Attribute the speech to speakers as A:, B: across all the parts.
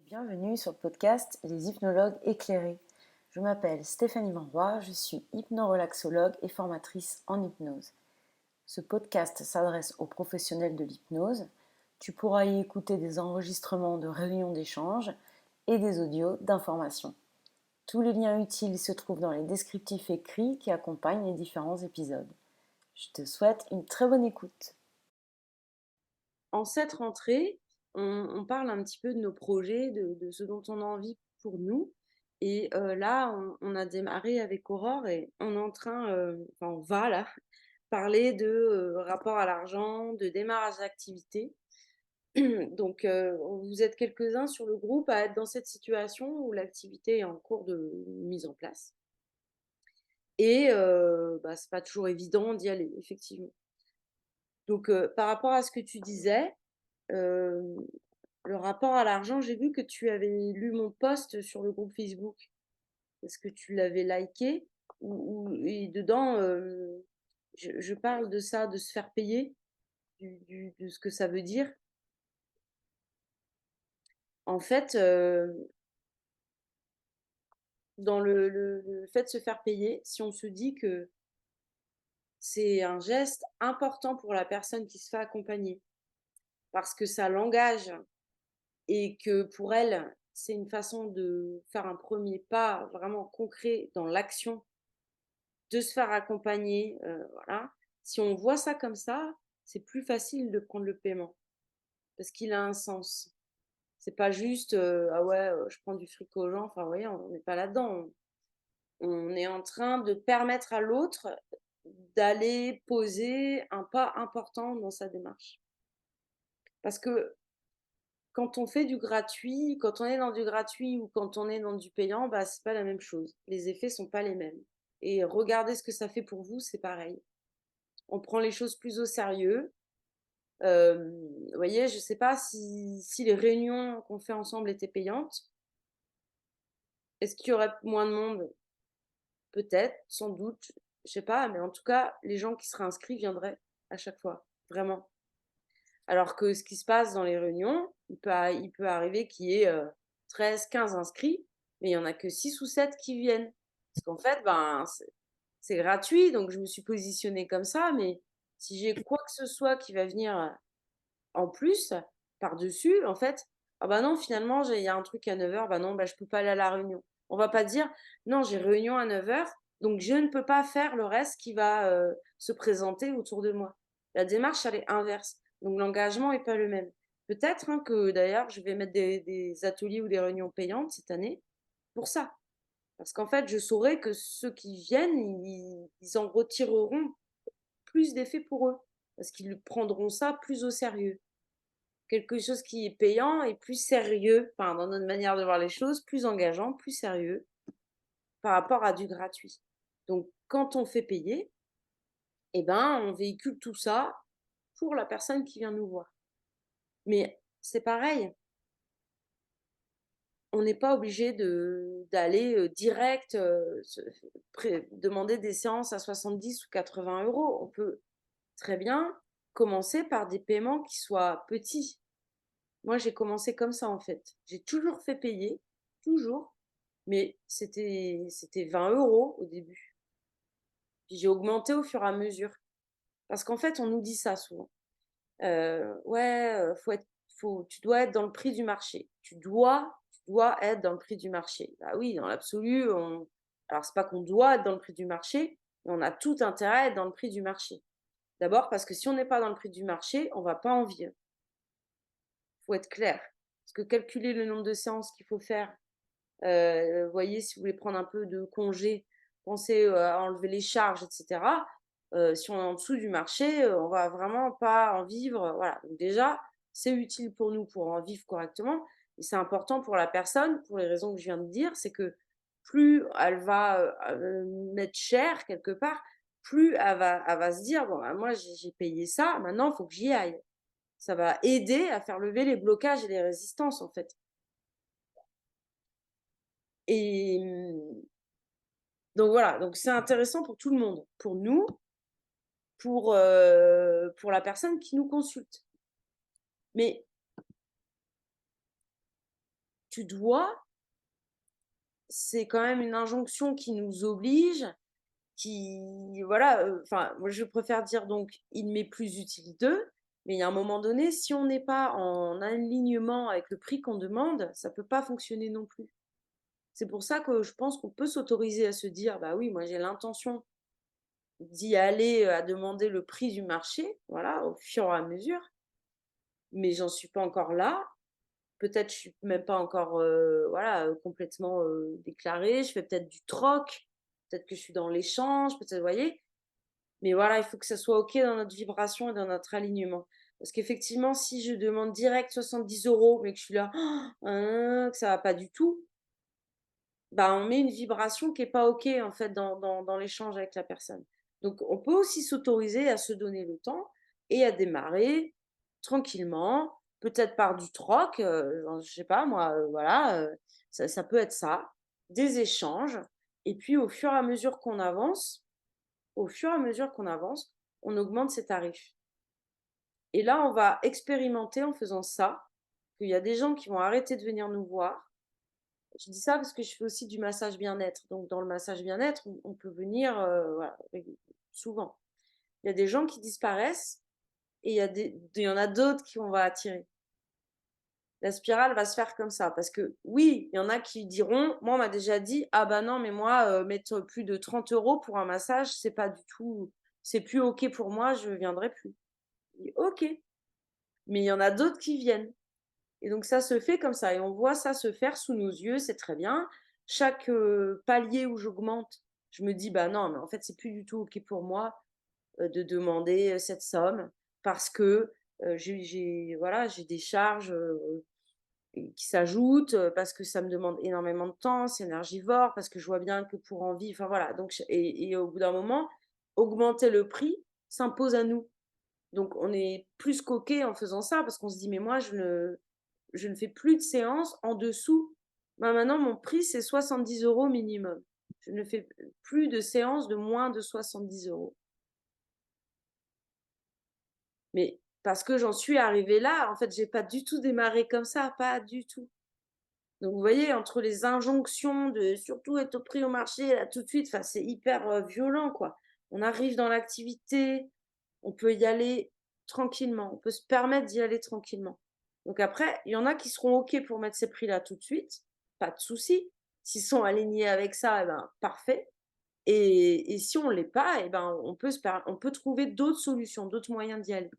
A: Bienvenue sur le podcast Les hypnologues éclairés. Je m'appelle Stéphanie Monroy, je suis hypnorelaxologue et formatrice en hypnose. Ce podcast s'adresse aux professionnels de l'hypnose. Tu pourras y écouter des enregistrements de réunions d'échange et des audios d'information. Tous les liens utiles se trouvent dans les descriptifs écrits qui accompagnent les différents épisodes. Je te souhaite une très bonne écoute. En cette rentrée, on parle un petit peu de nos projets, de ce dont on a envie pour nous. Et là, on a démarré avec Aurore et on est en train, on va là, parler de rapport à l'argent, de démarrage d'activité. Donc, vous êtes quelques-uns sur le groupe à être dans cette situation où l'activité est en cours de mise en place. Et c'est pas toujours évident d'y aller, effectivement. Donc, par rapport à ce que tu disais, euh, le rapport à l'argent, j'ai vu que tu avais lu mon post sur le groupe Facebook. Est-ce que tu l'avais liké et dedans, je parle de ça, de se faire payer, de ce que ça veut dire. En fait, dans le fait de se faire payer, si on se dit que c'est un geste important pour la personne qui se fait accompagner, parce que ça l'engage et que pour elle, c'est une façon de faire un premier pas vraiment concret dans l'action, de se faire accompagner, voilà. Si on voit ça comme ça, c'est plus facile de prendre le paiement parce qu'il a un sens. C'est pas juste, «Ah ouais, je prends du fric aux gens», enfin, vous voyez, on n'est pas là-dedans. On est en train de permettre à l'autre d'aller poser un pas important dans sa démarche. Parce que quand on fait du gratuit, quand on est dans du gratuit ou quand on est dans du payant, bah, c'est pas la même chose. Les effets sont pas les mêmes et regardez ce que ça fait pour vous, c'est pareil. On prend les choses plus au sérieux. Vous voyez, je sais pas si les réunions qu'on fait ensemble étaient payantes, est-ce qu'il y aurait moins de monde? Peut-être, sans doute, je sais pas, mais en tout cas, les gens qui seraient inscrits viendraient à chaque fois, vraiment. Alors que ce qui se passe dans les réunions, il peut arriver qu'il y ait, 13-15 inscrits, mais il y en a que 6 ou 7 qui viennent. Parce qu'en fait, c'est gratuit, donc je me suis positionnée comme ça, mais si j'ai quoi que ce soit qui va venir, en plus, par-dessus, en fait, ah bah non, finalement, il y a un truc à 9 heures, bah non, bah, je peux pas aller à la réunion. On va pas dire, non, j'ai réunion à 9 heures, donc je ne peux pas faire le reste qui va se présenter autour de moi. La démarche, elle est inverse. Donc l'engagement est pas le même. Peut-être hein, que d'ailleurs, je vais mettre des ateliers ou des réunions payantes cette année pour ça. Parce qu'en fait, je saurais que ceux qui viennent, ils en retireront plus d'effets pour eux. Parce qu'ils prendront ça plus au sérieux. Quelque chose qui est payant et plus sérieux, enfin, dans notre manière de voir les choses, plus engageant, plus sérieux par rapport à du gratuit. Donc, quand on fait payer, eh ben, on véhicule tout ça pour la personne qui vient nous voir. Mais c'est pareil, on n'est pas obligé d'aller direct demander des séances à 70 ou 80 euros. On peut très bien commencer par des paiements qui soient petits. Moi, j'ai commencé comme ça, en fait. J'ai toujours fait payer, toujours, mais c'était 20 euros au début. Puis j'ai augmenté au fur et à mesure. Parce qu'en fait, on nous dit ça souvent. Ouais, tu dois être dans le prix du marché. Tu dois être dans le prix du marché. Bah oui, dans l'absolu, alors c'est pas qu'on doit être dans le prix du marché, mais on a tout intérêt à être dans le prix du marché. D'abord parce que si on n'est pas dans le prix du marché, on va pas en vivre. Faut être clair. Parce que calculer le nombre de séances qu'il faut faire, voyez, si vous voulez prendre un peu de congé, pensez, à enlever les charges et cetera. Si on est en dessous du marché, on va vraiment pas en vivre, voilà. Donc déjà, c'est utile pour nous pour en vivre correctement et c'est important pour la personne pour les raisons que je viens de dire. C'est que plus elle va, mettre cher quelque part, plus elle va se dire: «Bon, bah, moi j'ai payé ça, maintenant il faut que j'y aille». Ça va aider à faire lever les blocages et les résistances, en fait. Et donc voilà, donc c'est intéressant pour tout le monde, pour nous, pour la personne qui nous consulte. Mais tu dois, c'est quand même une injonction qui nous oblige, qui voilà, enfin, moi je préfère dire donc: «Il m'est plus utile de», mais il y a un moment donné, si on n'est pas en alignement avec le prix qu'on demande, ça peut pas fonctionner non plus. C'est pour ça que je pense qu'on peut s'autoriser à se dire: «Bah oui, moi j'ai l'intention d'y aller, à demander le prix du marché», voilà, au fur et à mesure, mais j'en suis pas encore là. Peut-être je suis même pas encore, voilà, complètement, déclarée. Je fais peut-être du troc, peut-être que je suis dans l'échange, peut-être, vous voyez? Mais voilà, il faut que ça soit OK dans notre vibration et dans notre alignement. Parce qu'effectivement, si je demande direct 70 € mais que je suis là, que ça va pas du tout, bah, on met une vibration qui est pas OK, en fait, dans l'échange avec la personne. Donc on peut aussi s'autoriser à se donner le temps et à démarrer tranquillement, peut-être par du troc, genre, je sais pas moi, voilà, ça peut être ça, des échanges et puis au fur et à mesure qu'on avance, on augmente ses tarifs et là, on va expérimenter en faisant ça, qu'il y a des gens qui vont arrêter de venir nous voir. Je dis ça parce que je fais aussi du massage bien-être. Donc dans le massage bien-être, on peut venir, voilà, souvent. Il y a des gens qui disparaissent et il y en a d'autres qui on va attirer. La spirale va se faire comme ça parce que oui, il y en a qui diront moi, on m'a déjà dit: «Ah bah non, mais moi, mettre plus de 30 € pour un massage, c'est pas du tout c'est plus OK pour moi, je viendrai plus». Je dis: «OK», mais il y en a d'autres qui viennent. Et donc ça se fait comme ça et on voit ça se faire sous nos yeux, c'est très bien. Chaque, palier où j'augmente, je me dis: «Bah non, mais en fait, c'est plus du tout OK pour moi, de demander, cette somme parce que, voilà, j'ai des charges, et qui s'ajoutent, parce que ça me demande énormément de temps, c'est énergivore, parce que je vois bien que pour en vivre» enfin voilà, donc et au bout d'un moment, augmenter le prix s'impose à nous. Donc on est plus qu'OK en faisant ça parce qu'on se dit: «Mais moi je ne fais plus de séances en dessous. Bah, maintenant mon prix c'est 70 € minimum. Je ne fais plus de séances de moins de 70 €. Mais parce que j'en suis arrivée là, en fait, j'ai pas du tout démarré comme ça, pas du tout. Donc vous voyez, entre les injonctions de surtout être au prix au marché là tout de suite, enfin c'est hyper, violent quoi. On arrive dans l'activité, on peut y aller tranquillement, on peut se permettre d'y aller tranquillement. Donc après, il y en a qui seront OK pour mettre ces prix-là tout de suite, pas de souci. S'ils sont alignés avec ça, et ben, parfait et si on l'est pas et ben, on peut trouver d'autres solutions, d'autres moyens d'y aller.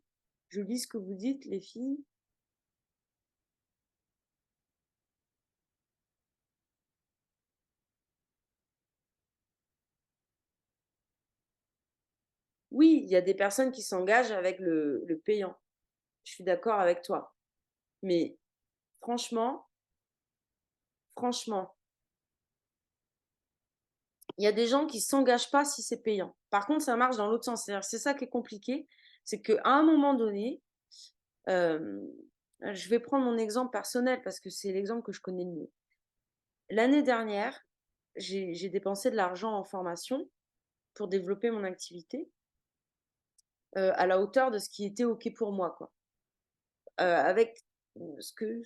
A: Je lis ce que vous dites les filles. Oui, il y a des personnes qui s'engagent avec le payant. Je suis d'accord avec toi. Mais franchement, franchement, il y a des gens qui s'engagent pas si c'est payant. Par contre, ça marche dans l'autre sens. C'est-à-dire, c'est ça qui est compliqué, c'est qu'à un moment donné, hem, je vais prendre mon exemple personnel parce que c'est l'exemple que je connais le mieux. L'année dernière, j'ai dépensé de l'argent en formation pour développer mon activité, à la hauteur de ce qui était OK pour moi, quoi. Avec, ce que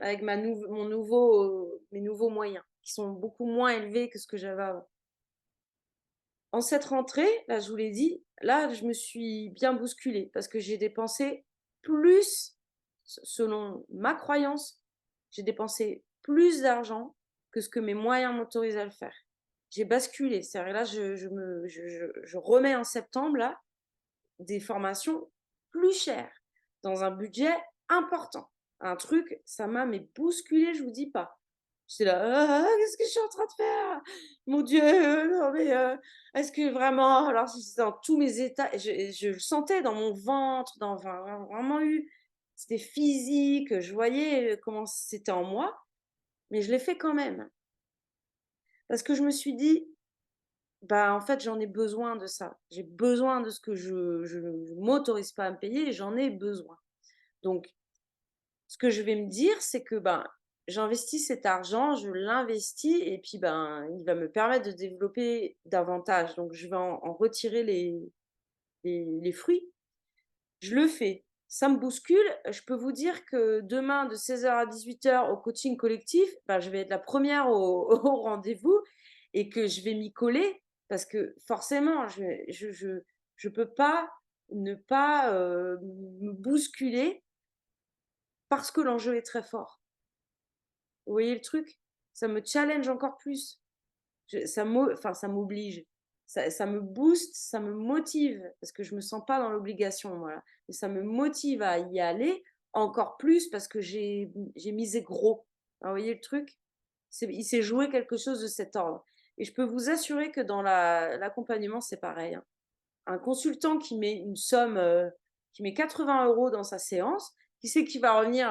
A: avec mes nouveaux moyens qui sont beaucoup moins élevés que ce que j'avais avant. En cette rentrée, là, je vous l'ai dit, là, je me suis bien bousculée parce que j'ai dépensé plus, selon ma croyance, j'ai dépensé plus d'argent que ce que mes moyens m'autorisaient à le faire. J'ai basculé, c'est-à-dire là, je remets en septembre, là, des formations plus chères, dans un budget important. Un truc, ça m'a mais bousculée, je vous dis pas. J'étais là: qu'est-ce que je suis en train de faire? Mon Dieu, non mais, est-ce que vraiment?» alors j'étais dans tous mes états et je le sentais dans mon ventre, dans enfin, vraiment eu c'était physique, je voyais, comment c'était en moi, mais je l'ai fait quand même. Parce que je me suis dit: «Bah, en fait, j'en ai besoin de ça. J'ai besoin de ce que je m'autorise pas à me payer et j'en ai besoin». Donc ce que je vais me dire, c'est que, ben, j'investis cet argent, je l'investis et puis, ben, il va me permettre de développer davantage. Donc je vais en retirer les fruits. Je le fais. ça me bouscule. Je peux vous dire que demain de 16 heures à 18 heures au coaching collectif, bah, je vais être la première au au rendez-vous et que je vais m'y coller parce que forcément je peux pas ne pas, me bousculer parce que l'enjeu est très fort. Vous voyez le truc? Ça me challenge encore plus. Ça m'oblige. Ça me booste, ça me motive parce que je me sens pas dans l'obligation, voilà. Et ça me motive à y aller encore plus parce que j'ai misé gros. Vous voyez le truc? Il s'est joué quelque chose de cet ordre et je peux vous assurer que dans l'accompagnement, c'est pareil, hein. Un consultant qui met une somme, qui met 80 € dans sa séance, qui sait qu'il va revenir,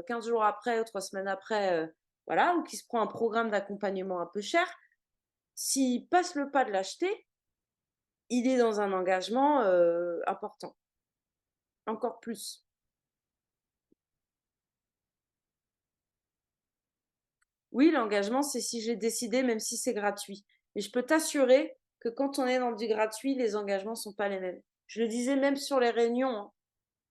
A: 15 jours après ou 3 semaines après, voilà, ou qui se prend un programme d'accompagnement un peu cher, s'il passe le pas de l'acheter, il est dans un engagement, important, encore plus. Oui, l'engagement, c'est si j'ai décidé, même si c'est gratuit. Mais je peux t'assurer que quand on est dans du gratuit, les engagements sont pas les mêmes. Je le disais même sur les réunions, hein.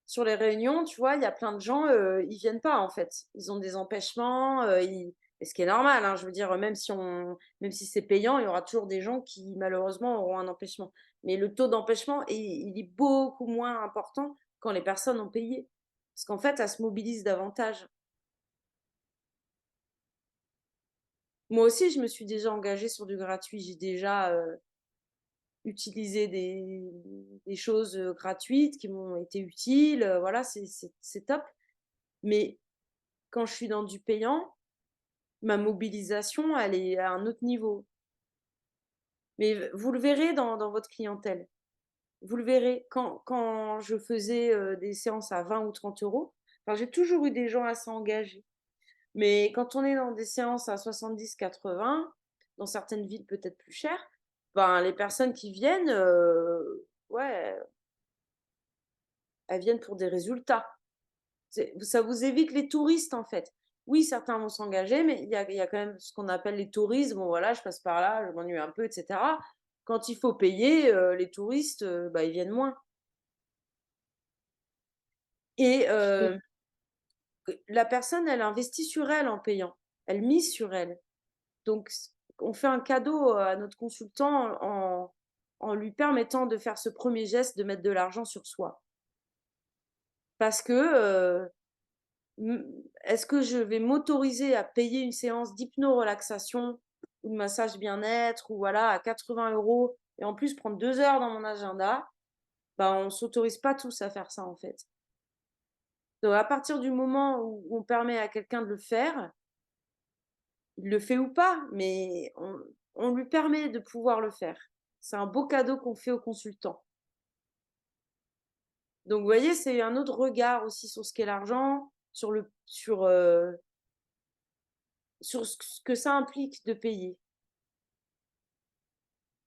A: Sur les réunions, tu vois, il y a plein de gens, ils viennent pas, en fait. Ils ont des empêchements, ils et ce qui est normal, hein, je veux dire, même si c'est payant, il y aura toujours des gens qui, malheureusement, auront un empêchement. Mais le taux d'empêchement il est beaucoup moins important quand les personnes ont payé. Parce qu'en fait, elles se mobilisent davantage. Moi aussi, je me suis déjà engagée sur du gratuit. J'ai déjà, utilisé des choses, gratuites qui m'ont été utiles, voilà, c'est top. Mais quand je suis dans du payant, ma mobilisation, elle est à un autre niveau. Mais vous le verrez dans votre clientèle. Vous le verrez quand je faisais, des séances à 20 ou 30 €, enfin, j'ai toujours eu des gens assez engagés. Mais quand on est dans des séances à 70-80, dans certaines villes peut-être plus chères, ben, les personnes qui viennent, ouais, elles viennent pour des résultats. Ça vous évite les touristes, en fait. Oui, certains vont s'engager, mais il y a quand même ce qu'on appelle les touristes. Bon, voilà, je passe par là, je m'ennuie un peu, et cetera. Quand il faut payer, les touristes, bah, ils viennent moins et la personne, elle investit sur elle en payant. Elle mise sur elle. Donc on fait un cadeau à notre consultant en lui permettant de faire ce premier geste de mettre de l'argent sur soi. Parce que, Mmh, est-ce que je vais m'autoriser à payer une séance d'hypno-relaxation ou de massage bien-être ou voilà à 80 € et en plus prendre 2 heures dans mon agenda? Bah, on s'autorise pas tous à faire ça, en fait. Donc à partir du moment où on permet à quelqu'un de le faire, il le fait ou pas, mais on lui permet de pouvoir le faire. C'est un beau cadeau qu'on fait aux consultants. Donc vous voyez, c'est un autre regard aussi sur ce qu'est l'argent, sur ce que ça implique de payer.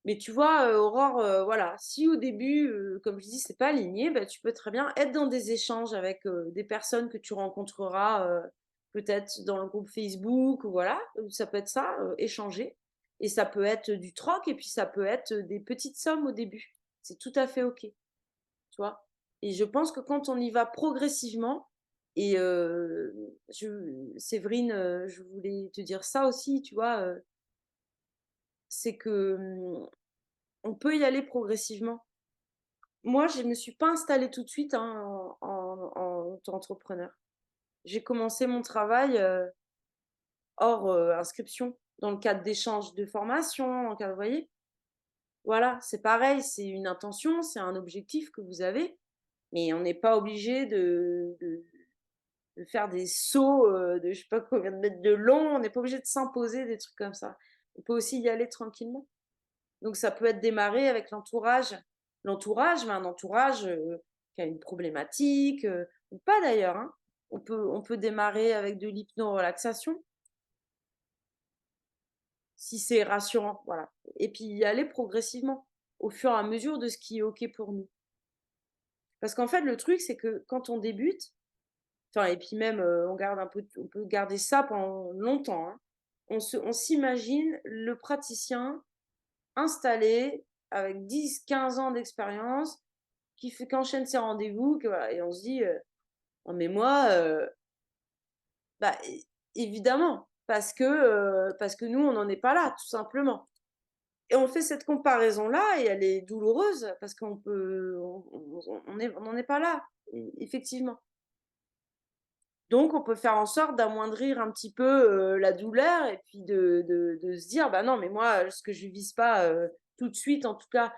A: Mais tu vois, Aurore, voilà, si au début, comme je dis, c'est pas aligné, bah, tu peux très bien être dans des échanges avec, des personnes que tu rencontreras, peut-être dans le groupe Facebook ou voilà, ça peut être ça, échanger et ça peut être du troc et puis ça peut être, des petites sommes au début. C'est tout à fait OK, tu vois? Et je pense que quand on y va progressivement et Séverine, je voulais te dire ça aussi, tu vois, c'est que, on peut y aller progressivement. Moi, je me suis pas installée tout de suite, hein, en auto-entrepreneur. J'ai commencé mon travail, hors, inscription, dans le cadre d'échanges de formation, dans le cadre vous voyez? Voilà, c'est pareil, c'est une intention, c'est un objectif que vous avez, mais on n'est pas obligé de faire des sauts, de je sais pas combien de mètres de long, on n'est pas obligé de s'imposer des trucs comme ça. On peut aussi y aller tranquillement. Donc ça peut être démarré avec l'entourage. L'entourage, mais un entourage, qui a une problématique, ou pas d'ailleurs, hein. On peut démarrer avec de l'hypno-relaxation, si c'est rassurant, voilà. Et puis y aller progressivement, au fur et à mesure de ce qui est OK pour nous. Parce qu'en fait, le truc, c'est que quand on débute, enfin et puis même, on peut garder ça pendant longtemps, hein. On s'imagine le praticien installé avec 10-15 ans d'expérience qui enchaîne ses rendez-vous, que voilà et on se dit, «Non mais moi, bah, évidemment, parce que nous, on n'en est pas là, tout simplement et on fait cette comparaison-là et elle est douloureuse parce qu'on peut on n'en est pas là, effectivement. Donc on peut faire en sorte d'amoindrir un petit peu, la douleur et puis de se dire: «Bah, non, mais moi, ce que je vise pas, tout de suite, en tout cas,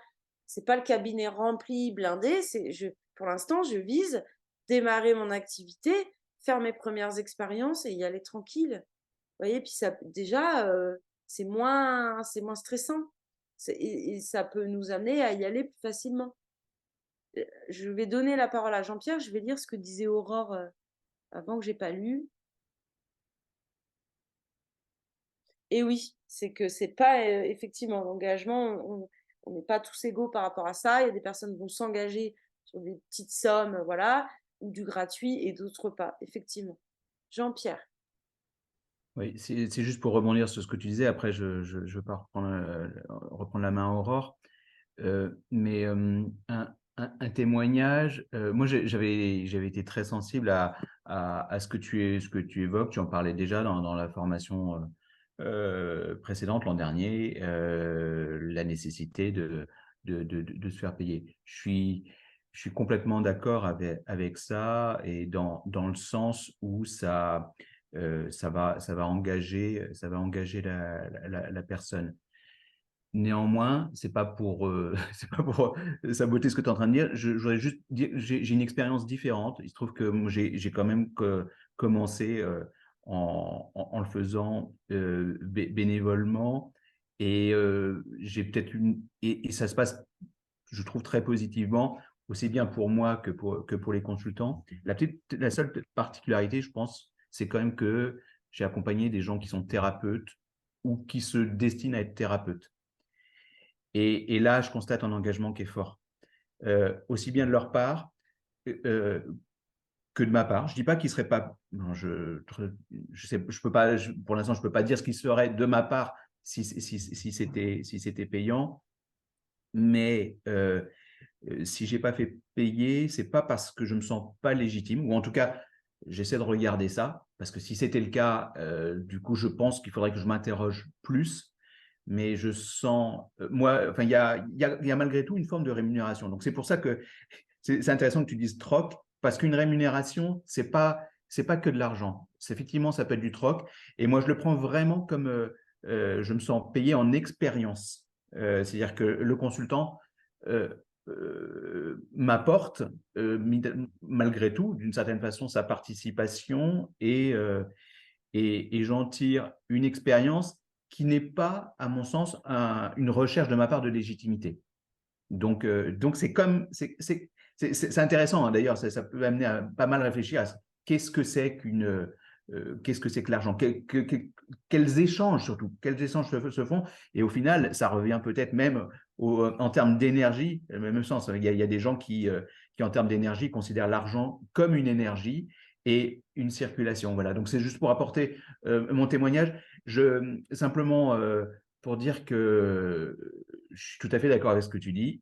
A: c'est pas le cabinet rempli, blindé, c'est pour l'instant, je vise démarrer mon activité, faire mes premières expériences et y aller tranquille». Vous voyez? Puis ça déjà, c'est moins stressant. Et ça peut nous amener à y aller plus facilement. Je vais donner la parole à Jean-Pierre, je vais lire ce que disait Aurore, avant que j'ai pas lu. Et oui, c'est que c'est pas, effectivement l'engagement, on n'est pas tous égaux par rapport à ça. Il y a des personnes qui vont s'engager sur des petites sommes, voilà, ou du gratuit et d'autres pas, effectivement. Jean-Pierre?
B: Oui, c'est juste pour rebondir sur ce que tu disais, après je veux pas reprendre la main à Aurore. Mais un témoignage, moi j'avais été très sensible à ce que tu évoques. Tu en parlais déjà dans la formation précédente, l'an dernier, la nécessité de se faire payer. Je suis complètement d'accord avec ça et dans le sens où ça va engager la personne. Néanmoins, c'est pas pour, c'est pas pour saboter ce que tu es en train de dire. Je voudrais juste dire, j'ai une expérience différente. Il se trouve que moi, j'ai quand même commencé en le faisant bénévolement et j'ai peut-être et ça se passe, je trouve, très positivement, aussi bien pour moi que pour les consultants. La seule particularité, je pense, c'est quand même que j'ai accompagné des gens qui sont thérapeutes ou qui se destinent à être thérapeutes. Et là, je constate un engagement qui est fort, aussi bien de leur part euh, que de ma part. Je ne dis pas qu'il serait pas. Non, je peux pas. Pour l'instant, je peux pas dire ce qu'il serait de ma part si c'était payant. Mais si j'ai pas fait payer, c'est pas parce que je me sens pas légitime, ou en tout cas, j'essaie de regarder ça, parce que si c'était le cas, du coup, je pense qu'il faudrait que je m'interroge plus. Mais je sens, moi, enfin, il y a malgré tout une forme de rémunération. Donc, c'est pour ça que c'est intéressant que tu dises troc, parce qu'une rémunération, c'est pas que de l'argent. Effectivement, ça peut être du troc. Et moi, je le prends vraiment comme je me sens payé en expérience. C'est-à-dire que le consultant euh, m'apporte, malgré tout, d'une certaine façon, sa participation et j'en tire une expérience qui n'est pas, à mon sens, une recherche de ma part de légitimité. Donc c'est comme c'est intéressant, hein, d'ailleurs ça peut amener à pas mal réfléchir à qu'est-ce que c'est qu'est-ce que c'est que l'argent, quels échanges surtout, quels échanges se font, et au final ça revient peut-être même en termes d'énergie, au même sens. Il y a des gens qui en termes d'énergie considèrent l'argent comme une énergie et une circulation. Voilà, donc c'est juste pour apporter mon témoignage. Simplement pour dire que je suis tout à fait d'accord avec ce que tu dis,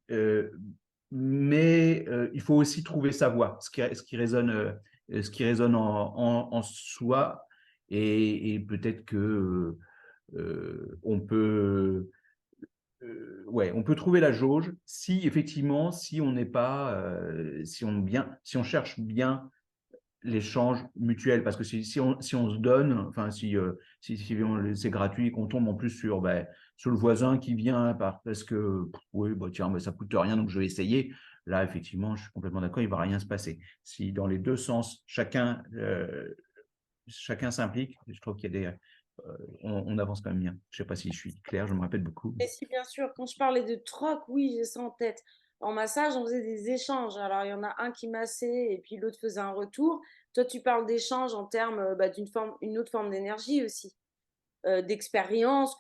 B: mais il faut aussi trouver sa voie, ce qui résonne en soi, et peut-être que on peut, ouais, on peut trouver la jauge si effectivement, si on n'est pas, si on cherche bien l'échange mutuel, parce que si on se donne, enfin c'est gratuit et qu'on tombe en plus sur le voisin qui vient parce que oui, bah, tiens, bah, ça coûte rien donc je vais essayer, là effectivement je suis complètement d'accord, il ne va rien se passer. Si dans les deux sens chacun s'implique, je trouve qu'il y a on avance quand même bien. Je ne sais pas si je suis clair, je me répète beaucoup.
A: Et si, bien sûr, quand je parlais de troc, oui, j'ai ça en tête. En massage, on faisait des échanges. Alors, il y en a un qui massait et puis l'autre faisait un retour. Toi, tu parles d'échange en termes, bah, une autre forme d'énergie aussi, d'expérience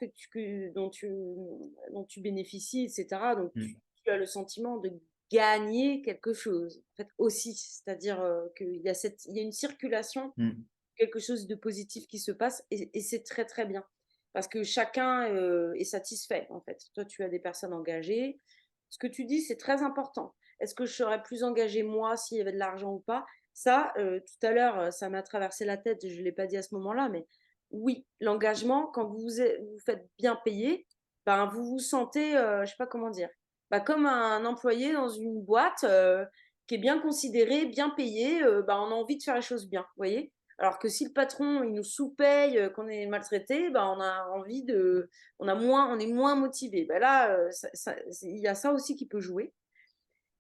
A: dont tu bénéficies, etc. Donc,
B: Mm,
A: tu as le sentiment de gagner quelque chose, en fait, aussi. C'est-à-dire il y a une circulation,
B: mm,
A: quelque chose de positif qui se passe et c'est très, très bien. Parce que chacun, est satisfait, en fait. Toi, tu as des personnes engagées. Ce que tu dis, c'est très important. Est-ce que je serais plus engagée moi s'il y avait de l'argent ou pas? Ça, tout à l'heure, ça m'a traversé la tête, je ne l'ai pas dit à ce moment-là, mais oui, l'engagement, quand vous faites bien payer, ben, vous vous sentez, je sais pas comment dire, bah, comme un employé dans une boîte, qui est bien considéré, bien payé, bah, on a envie de faire les choses bien, vous voyez? Alors que si le patron, il nous sous-paye, qu'on est maltraité, bah, on est moins motivé. Bah, là, il y a ça aussi qui peut jouer.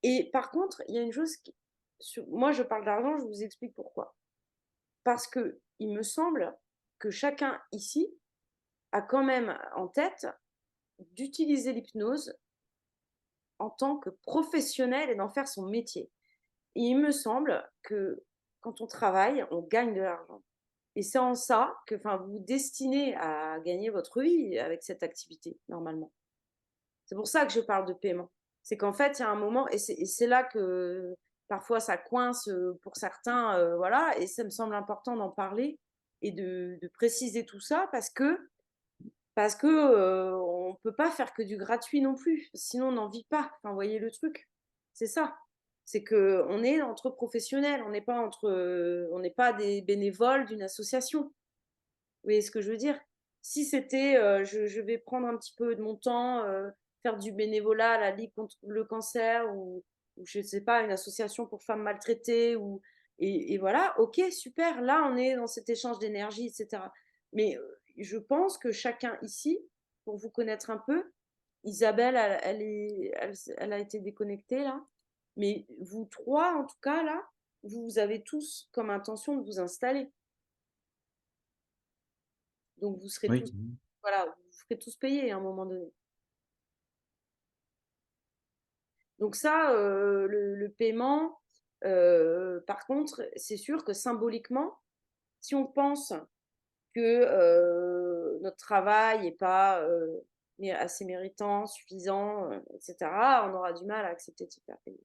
A: Et par contre, il y a une chose qui moi je parle d'argent, je vous explique pourquoi. Parce que il me semble que chacun ici a quand même en tête d'utiliser l'hypnose en tant que professionnel et d'en faire son métier. Et il me semble que quand on travaille, on gagne de l'argent. Et c'est en ça que, enfin, vous vous destinez à gagner votre vie avec cette activité, normalement. C'est pour ça que je parle de paiement. C'est qu'en fait, il y a un moment, et c'est là que parfois ça coince pour certains, voilà, et ça me semble important d'en parler et de préciser tout ça parce que on ne peut pas faire que du gratuit non plus, sinon on n'en vit pas. Enfin, vous voyez le truc? C'est ça. C'est que on est entre professionnels, on n'est pas des bénévoles d'une association. Vous voyez ce que je veux dire? Si c'était, je vais prendre un petit peu de mon temps, faire du bénévolat à la Ligue contre le cancer ou je sais pas, une association pour femmes maltraitées et voilà, OK, super, là, on est dans cet échange d'énergie et cetera. Mais, je pense que chacun ici, pour vous connaître un peu, Isabelle, elle a été déconnectée là, mais vous 3 en tout cas là, vous avez tous comme intention de vous installer. Donc vous serez
B: Oui.
A: tous voilà, vous ferez tous payer à un moment donné. Donc ça, le paiement, par contre, c'est sûr que symboliquement, si on pense que, notre travail est pas, assez méritant, suffisant, et cetera, on aura du mal à accepter de se faire payer.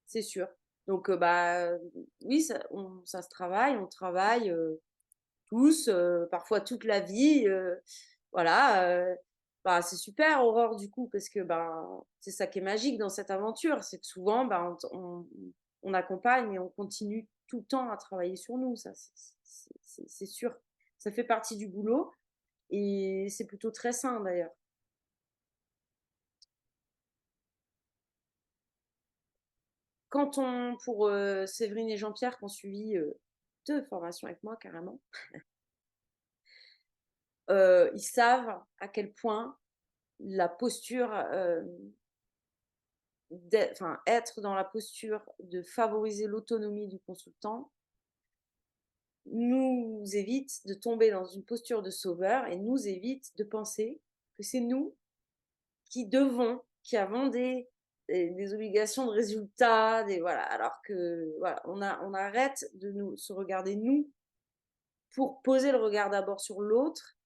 A: C'est sûr. Donc, bah, oui, ça se travaille, on travaille, tous, parfois toute la vie, voilà, bah, c'est super Aurore du coup parce que, ben, c'est ça qui est magique dans cette aventure, c'est que souvent, ben, on accompagne et on continue tout le temps à travailler sur nous, ça c'est sûr. Ça fait partie du boulot et c'est plutôt très sain d'ailleurs. Quand on pour, Séverine et Jean-Pierre qui ont suivi, 2 formations avec moi carrément, ils savent à quel point la posture, être dans la posture de favoriser l'autonomie du consultant nous évite de tomber dans une posture de sauveur et nous évite de penser que c'est nous qui avons des obligations de résultats, voilà, alors que voilà, on arrête de se regarder nous pour poser le regard d'abord sur l'autre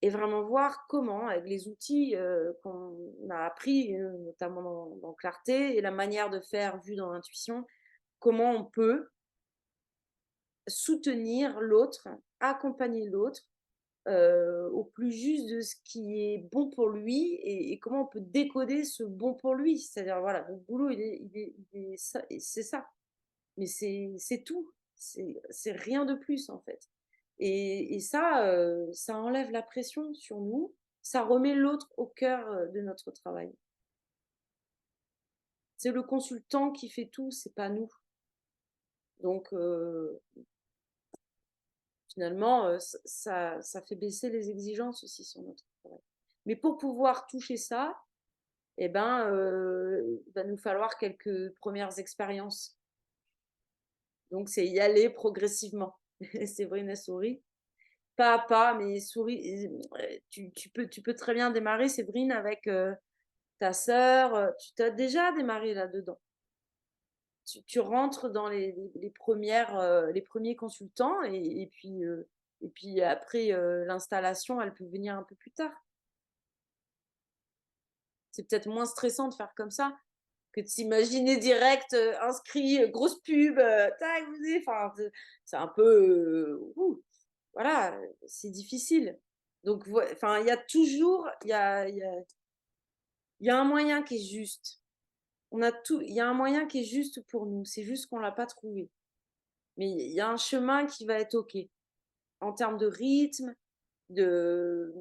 A: et vraiment voir comment, avec les outils qu'on a appris, notamment dans Clarté et la manière de faire vue dans l'intuition, comment on peut soutenir l'autre, accompagner l'autre au plus juste de ce qui est bon pour lui et comment on peut décoder ce bon pour lui. C'est-à-dire, voilà, le boulot, il est ça, c'est ça. Mais c'est tout. C'est rien de plus, en fait. Et ça, ça enlève la pression sur nous. Ça remet l'autre au cœur de notre travail. C'est le consultant qui fait tout, c'est pas nous. Donc, finalement, ça fait baisser les exigences aussi sur notre travail. Mais pour pouvoir toucher ça, eh ben, il va nous falloir quelques premières expériences. Donc c'est y aller progressivement. Séverine, elle sourit. Pas à pas, mais souris, tu peux très bien démarrer, Séverine, avec, ta sœur, tu as déjà démarré là-dedans. Tu rentres dans les premières, les premiers consultants et puis après, l'installation, elle peut venir un peu plus tard. C'est peut-être moins stressant de faire comme ça que de s'imaginer direct, inscrit, grosse pub, tac, vous savez, enfin, c'est un peu, voilà, c'est difficile. Donc enfin, il y a toujours il y a un moyen qui est juste. On a tout, il y a un moyen qui est juste pour nous, c'est juste qu'on l'a pas trouvé. Mais il y a un chemin qui va être OK. En termes de rythme, de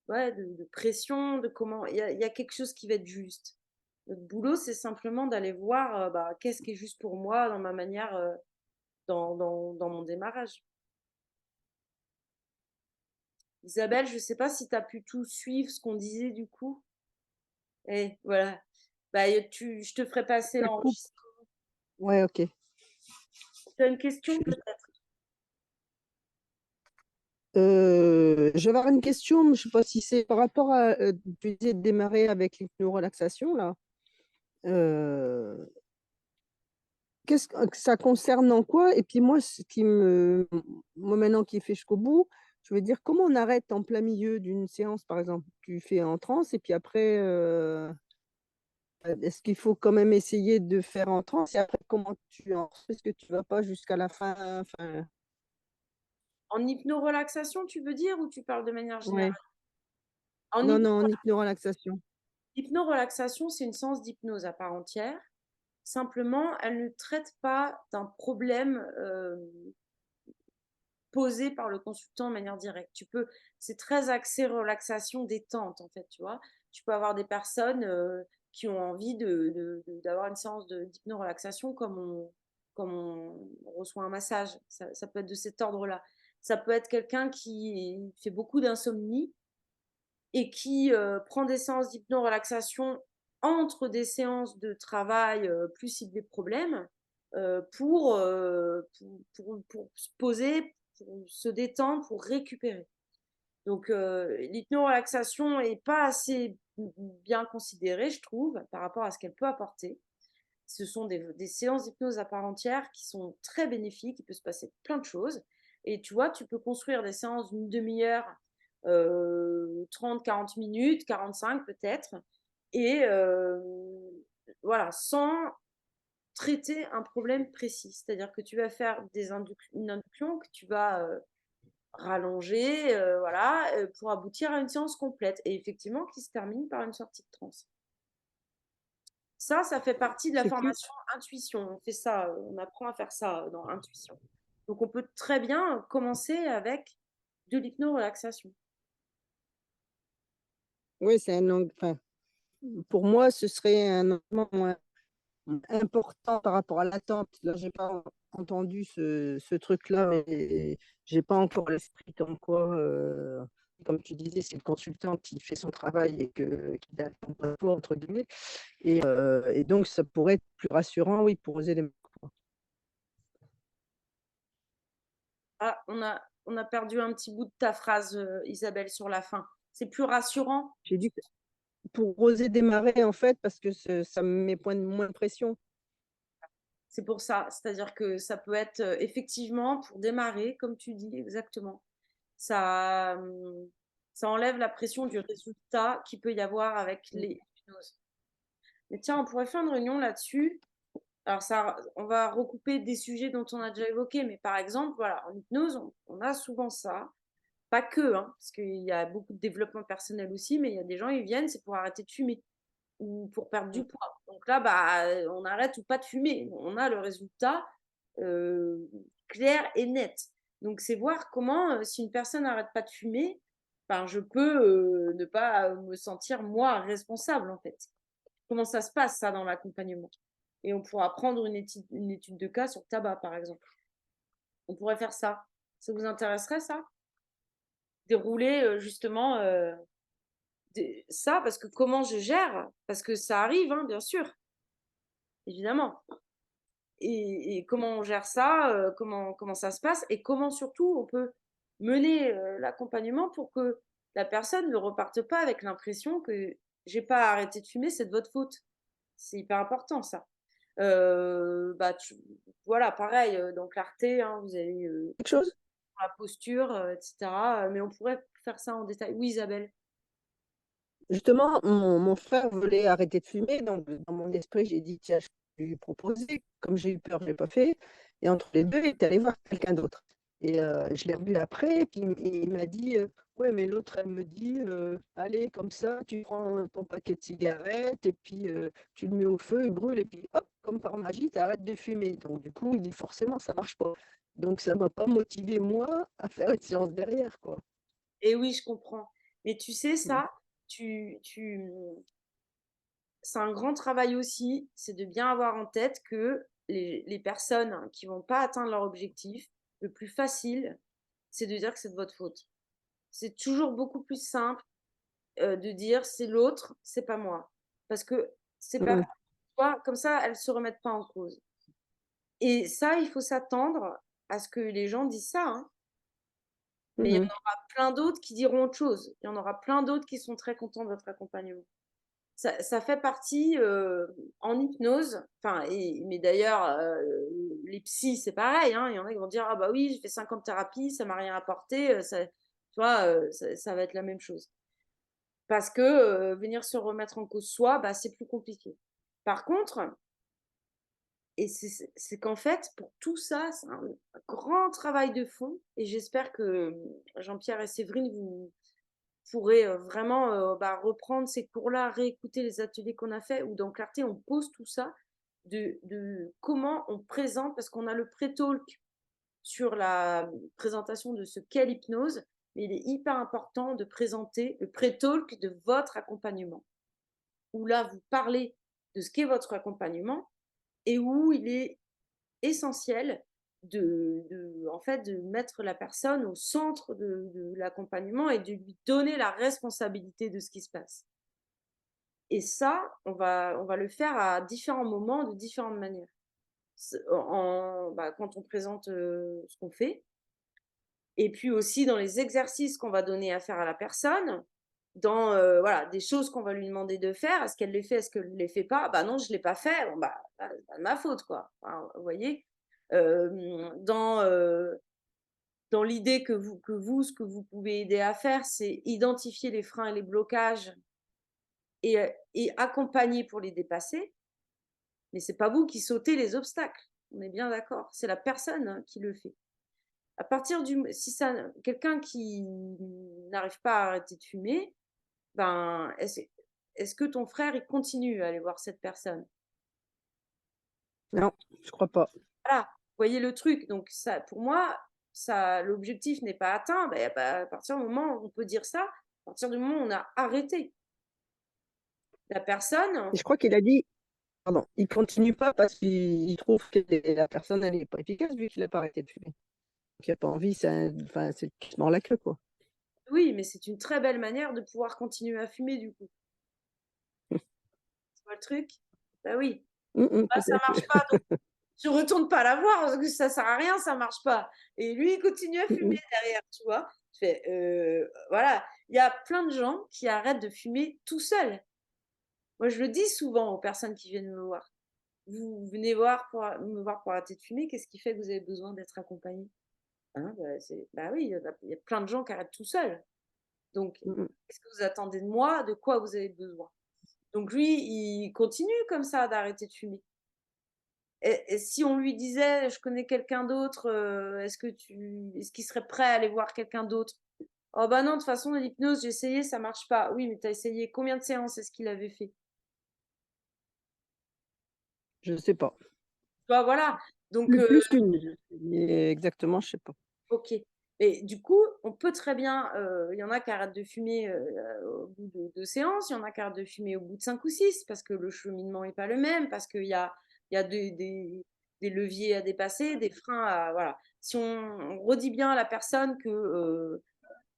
A: ouais, de pression, de comment il y a quelque chose qui va être juste. Notre boulot, c'est simplement d'aller voir, bah, qu'est-ce qui est juste pour moi dans ma manière, dans mon démarrage. Isabelle, je sais pas si tu as pu tout suivre ce qu'on disait du coup? Et voilà. Bah, je te ferai passer
C: Ça coupe.
A: l'enregistrement.
C: Ouais, ok.
A: Tu as une question peut-être?
C: Je vais avoir une question, mais je ne sais pas si c'est par rapport à, tu disais de démarrer avec l'hypnorelaxation, là. Euh, Qu'est-ce que ça concerne en quoi? Et puis moi, moi maintenant qui est fait jusqu'au bout, je veux dire, comment on arrête en plein milieu d'une séance, par exemple, tu fais en transe, et puis après, est-ce qu'il faut quand même essayer de faire en transe, et après, comment est-ce que tu vas pas jusqu'à la fin, enfin,
A: En hypnorelaxation, tu veux dire, ou tu parles de manière générale?
C: ouais.
A: En
C: Non, non, en hypnorelaxation.
A: hypnorelaxation, c'est une séance d'hypnose à part entière. Simplement, elle ne traite pas d'un problème, posé par le consultant de manière directe. C'est très axé relaxation, détente en fait, tu vois. Tu peux avoir des personnes qui ont envie d'avoir une séance d'hypno-relaxation comme on reçoit un massage. Ça peut être de cet ordre-là. Ça peut être quelqu'un qui fait beaucoup d'insomnie et qui prend des séances d'hypno-relaxation entre des séances de travail plus ciblées problèmes pour se poser, pour se détendre, pour récupérer. Donc l'hypno-relaxation n'est pas assez bien considérée, je trouve, par rapport à ce qu'elle peut apporter. Ce sont des séances d'hypnose à part entière qui sont très bénéfiques, il peut se passer plein de choses. Et tu vois, tu peux construire des séances d'une demi-heure, 30, 40 minutes, 45 peut-être, et voilà, sans traiter un problème précis. C'est-à-dire que tu vas faire une induction que tu vas rallonger, voilà, pour aboutir à une séance complète, et effectivement qui se termine par une sortie de transe. Ça fait partie de la
C: C'est plus,
A: formation intuition. On fait ça, on apprend à faire ça dans intuition. Donc on peut très bien commencer avec de l'hypno-relaxation.
C: oui, enfin, pour moi, ce serait un engagement moins important par rapport à l'attente. Là, j'ai pas entendu ce truc-là, mais j'ai pas encore l'esprit comme quoi, comme tu disais, c'est le consultant qui fait son travail et qui n'attend pas toi, entre guillemets. Et donc, ça pourrait être plus rassurant, oui, pour oser les mots.
A: Ah, on a perdu un petit bout de ta phrase, Isabelle, sur la fin. C'est plus rassurant.
C: J'ai dit que pour oser démarrer, en fait, parce que ça me met moins de pression.
A: C'est pour ça. C'est-à-dire que ça peut être effectivement pour démarrer, comme tu dis, exactement. Ça, ça enlève la pression du résultat qu'il peut y avoir avec les hypnoses. Mais tiens, on pourrait faire une réunion là-dessus. Alors ça, on va recouper des sujets dont on a déjà évoqué, mais par exemple, voilà, en hypnose, on a souvent ça. Pas que, hein, parce qu'il y a beaucoup de développement personnel aussi, mais il y a des gens, ils viennent, c'est pour arrêter de fumer ou pour perdre du poids. Donc là, bah, on arrête ou pas de fumer. On a le résultat euh, clair et net. Donc c'est voir comment, si une personne n'arrête pas de fumer, ben, je peux ne pas me sentir moi responsable en fait. Comment ça se passe ça dans l'accompagnement? Et on pourra prendre une étude de cas sur le tabac par exemple. On pourrait faire ça. Ça vous intéresserait ça? Dérouler justement ça, parce que comment je gère? Parce que ça arrive, hein, bien sûr, évidemment. Et comment on gère ça? Comment ça se passe? Et comment surtout on peut mener l'accompagnement pour que la personne ne reparte pas avec l'impression que j'ai pas arrêté de fumer, c'est de votre faute. C'est hyper important ça. Bah, voilà, pareil, dans clarté, hein, vous avez
C: Quelque chose?
A: la posture, etc. Mais on pourrait faire ça en détail. Oui, Isabelle.
C: Justement, mon frère voulait arrêter de fumer, donc dans mon esprit, j'ai dit, tiens, je vais lui proposer. Comme j'ai eu peur, je ne l'ai pas fait. Et entre les deux, il est allé voir quelqu'un d'autre. Et je l'ai revu après, et puis il m'a dit, «Ouais, mais l'autre, elle me dit, allez, comme ça, tu prends ton paquet de cigarettes et puis tu le mets au feu, il brûle et puis hop, comme par magie, tu arrêtes de fumer». Donc du coup, il dit: «Forcément, ça marche pas». Donc ça m'a pas motivé moi, à faire une séance derrière, quoi.
A: Et oui, je comprends. Mais tu sais
C: Mmh.
A: ça, tu tu, mmh, c'est un grand travail aussi, c'est de bien avoir en tête que les personnes qui vont pas atteindre leur objectif, le plus facile, c'est de dire que c'est de votre faute. C'est toujours beaucoup plus simple, de dire: «C'est l'autre, c'est pas moi». Parce que c'est
C: Mmh
A: pas
C: mh.
A: toi, comme ça, elles se remettent pas en cause. Et ça, il faut s'attendre à ce que les gens disent ça, hein. Mais il y en
C: Mmh.
A: aura plein d'autres qui diront autre chose. Il y en aura plein d'autres qui sont très contents de votre accompagnement. Ça fait partie, en hypnose, enfin mais d'ailleurs, les psys, c'est pareil, hein. Il y en a qui vont dire: «Ah bah oui, j'ai fait 5 ans de thérapie, ça m'a rien apporté», ça tu vois, ça va être la même chose. Parce que, venir se remettre en cause soi, bah, c'est plus compliqué. Par contre et c'est qu'en fait, pour tout ça, c'est un grand travail de fond et j'espère que, Jean-Pierre et Séverine, vous pourrez, vraiment, bah, reprendre ces cours-là, réécouter les ateliers qu'on a fait où dans Clarté, on pose tout ça, de comment on présente parce qu'on a le pré-talk sur la présentation de ce qu'est l'hypnose, mais il est hyper important de présenter le pré-talk de votre accompagnement, où là, vous parlez de ce qu'est votre accompagnement et où il est essentiel en fait, de mettre la personne au centre de l'accompagnement et de lui donner la responsabilité de ce qui se passe. Et ça, on va le faire à différents moments, de différentes manières. Bah, quand on présente, ce qu'on fait et puis aussi dans les exercices qu'on va donner à faire à la personne, dans, voilà, des choses qu'on va lui demander de faire. Est-ce qu'elle les fait? Est-ce qu'elle les fait pas? «Bah non, je l'ai pas fait». Bon bah, c'est pas de ma faute, quoi. Enfin, vous voyez? Dans l'idée ce que vous pouvez aider à faire, c'est identifier les freins et les blocages et accompagner pour les dépasser, mais c'est pas vous qui sautez les obstacles. On est bien d'accord? C'est la personne, hein, qui le fait. À partir du si ça quelqu'un qui n'arrive pas à arrêter de fumer, ben, est-ce que ton frère, il continue à aller voir cette personne?
C: Non, je crois pas.
A: Voilà, vous voyez le truc? Donc ça, pour moi, ça l'objectif n'est pas atteint, bah, à partir du moment où on peut dire ça, à partir du moment où on a arrêté. La personne
C: Et je crois qu'il a dit, pardon, il continue pas parce qu'il trouve que la personne, elle est pas efficace vu qu'il a pas arrêté de fumer. Donc il a pas envie, enfin, c'est qui se mord la queue, quoi.
A: oui, mais c'est une très belle manière de pouvoir continuer à fumer du coup. Tu vois le truc? Bah oui.
C: Mmh mh,
A: Ah ça
C: peut-être, oui.
A: marche pas donc je retourne pas la voir parce que ça sert à rien, ça marche pas et lui il continue à
C: Mmh
A: fumer
C: mh.
A: derrière, tu vois? Je fais: voilà, il y a plein de gens qui arrêtent de fumer tout seuls. Moi je le dis souvent aux personnes qui viennent me voir: «Vous venez me voir pour arrêter de fumer, qu'est-ce qui fait que vous avez besoin d'être accompagné?» «Hein, bah oui, il y a plein de gens qui arrêtent tout seuls. Donc
C: Mmh mh.
A: qu'est-ce que vous attendez de moi? De quoi vous avez besoin?» Donc lui, il continue comme ça d'arrêter de fumer. Et si on lui disait: «Je connais quelqu'un d'autre, est-ce qu'il serait prêt à aller voir quelqu'un d'autre?» «Oh bah non, de toute façon l'hypnose, j'ai essayé, ça marche pas». «Oui, mais tu as essayé combien de séances est-ce qu'il avait fait?»
C: Je sais pas.
A: Tu vois? Voilà, donc
C: Plus qu'une, mais exactement, je sais pas.
A: OK. Et du coup, on peut très bien, il y en a qui arrêtent de fumer, au bout de 2 séances, il y en a qui arrêtent de fumer au bout de 5 ou 6 parce que le cheminement est pas le même, parce qu'il y a des leviers à dépasser, des freins à voilà. Si on redit bien à la personne que,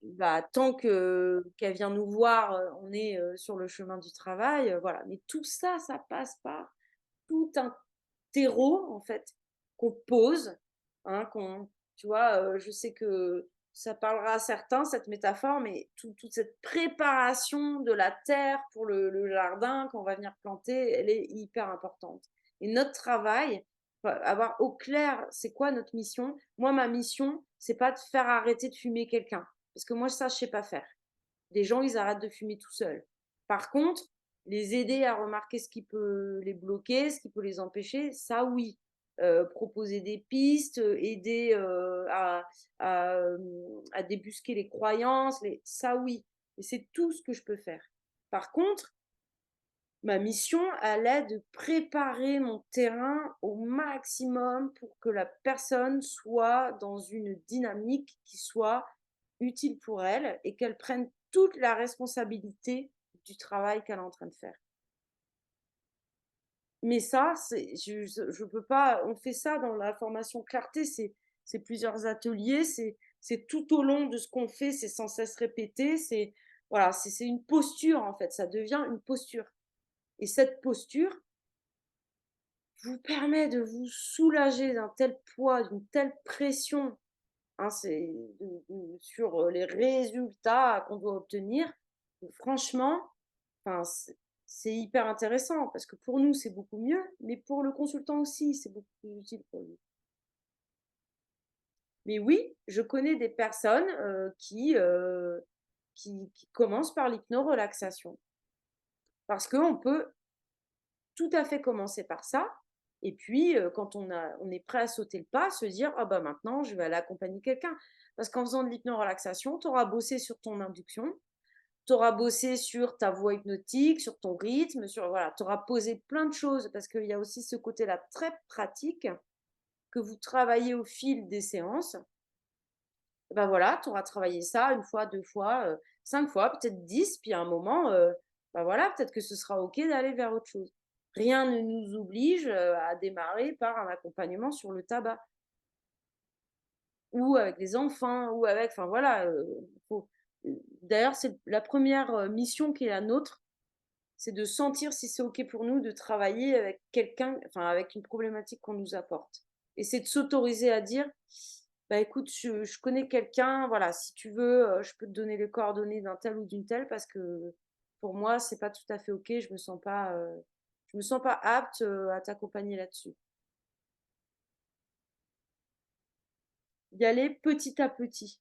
A: bah, tant qu'elle vient nous voir, on est, sur le chemin du travail, voilà. Mais tout ça, ça passe par tout un terreau, en fait, qu'on pose, hein, tu vois, je sais que ça parlera à certains, cette métaphore, mais toute cette préparation de la terre pour le jardin qu'on va venir planter, elle est hyper importante. Et notre travail, avoir au clair, c'est quoi notre mission? Moi, ma mission, c'est pas de faire arrêter de fumer quelqu'un, parce que moi, ça, je sais pas faire. Les gens, ils arrêtent de fumer tout seuls. Par contre, les aider à remarquer ce qui peut les bloquer, ce qui peut les empêcher, ça oui. proposer des pistes, aider, à débusquer les croyances, ça oui, et c'est tout ce que je peux faire. Par contre, ma mission, elle est de préparer mon terrain au maximum pour que la personne soit dans une dynamique qui soit utile pour elle et qu'elle prenne toute la responsabilité du travail qu'elle est en train de faire. Mais ça, je peux pas, on fait ça dans la formation clarté, c'est plusieurs ateliers, c'est tout au long de ce qu'on fait, c'est sans cesse répété, voilà, c'est une posture en fait, ça devient une posture. Et cette posture vous permet de vous soulager d'un tel poids, d'une telle pression, hein, sur les résultats qu'on doit obtenir, que franchement, enfin, c'est hyper intéressant parce que pour nous, c'est beaucoup mieux, mais pour le consultant aussi, c'est beaucoup plus utile pour lui. Mais oui, je connais des personnes qui commencent par l'hypno-relaxation parce qu'on peut tout à fait commencer par ça. Et puis, quand on est prêt à sauter le pas, se dire: «Ah bah, maintenant, je vais aller accompagner quelqu'un». Parce qu'en faisant de l'hypno-relaxation, tu auras bossé sur ton induction, tu auras bossé sur ta voix hypnotique, sur ton rythme, voilà, tu auras posé plein de choses parce qu'il y a aussi ce côté-là très pratique que vous travaillez au fil des séances. Ben voilà, tu auras travaillé ça une fois, 2 fois, 5 fois, peut-être 10, puis à un moment, bah, voilà, peut-être que ce sera OK d'aller vers autre chose. Rien ne nous oblige, à démarrer par un accompagnement sur le tabac ou avec les enfants ou avec, enfin voilà, faut d'ailleurs, c'est la première mission qui est la nôtre, c'est de sentir si c'est OK pour nous de travailler avec quelqu'un, enfin avec une problématique qu'on nous apporte, et c'est de s'autoriser à dire: «Bah, écoute, je connais quelqu'un, voilà, si tu veux, je peux te donner les coordonnées d'un tel ou d'une telle parce que pour moi, c'est pas tout à fait OK, je me sens pas apte, à t'accompagner là-dessus». Y aller petit à petit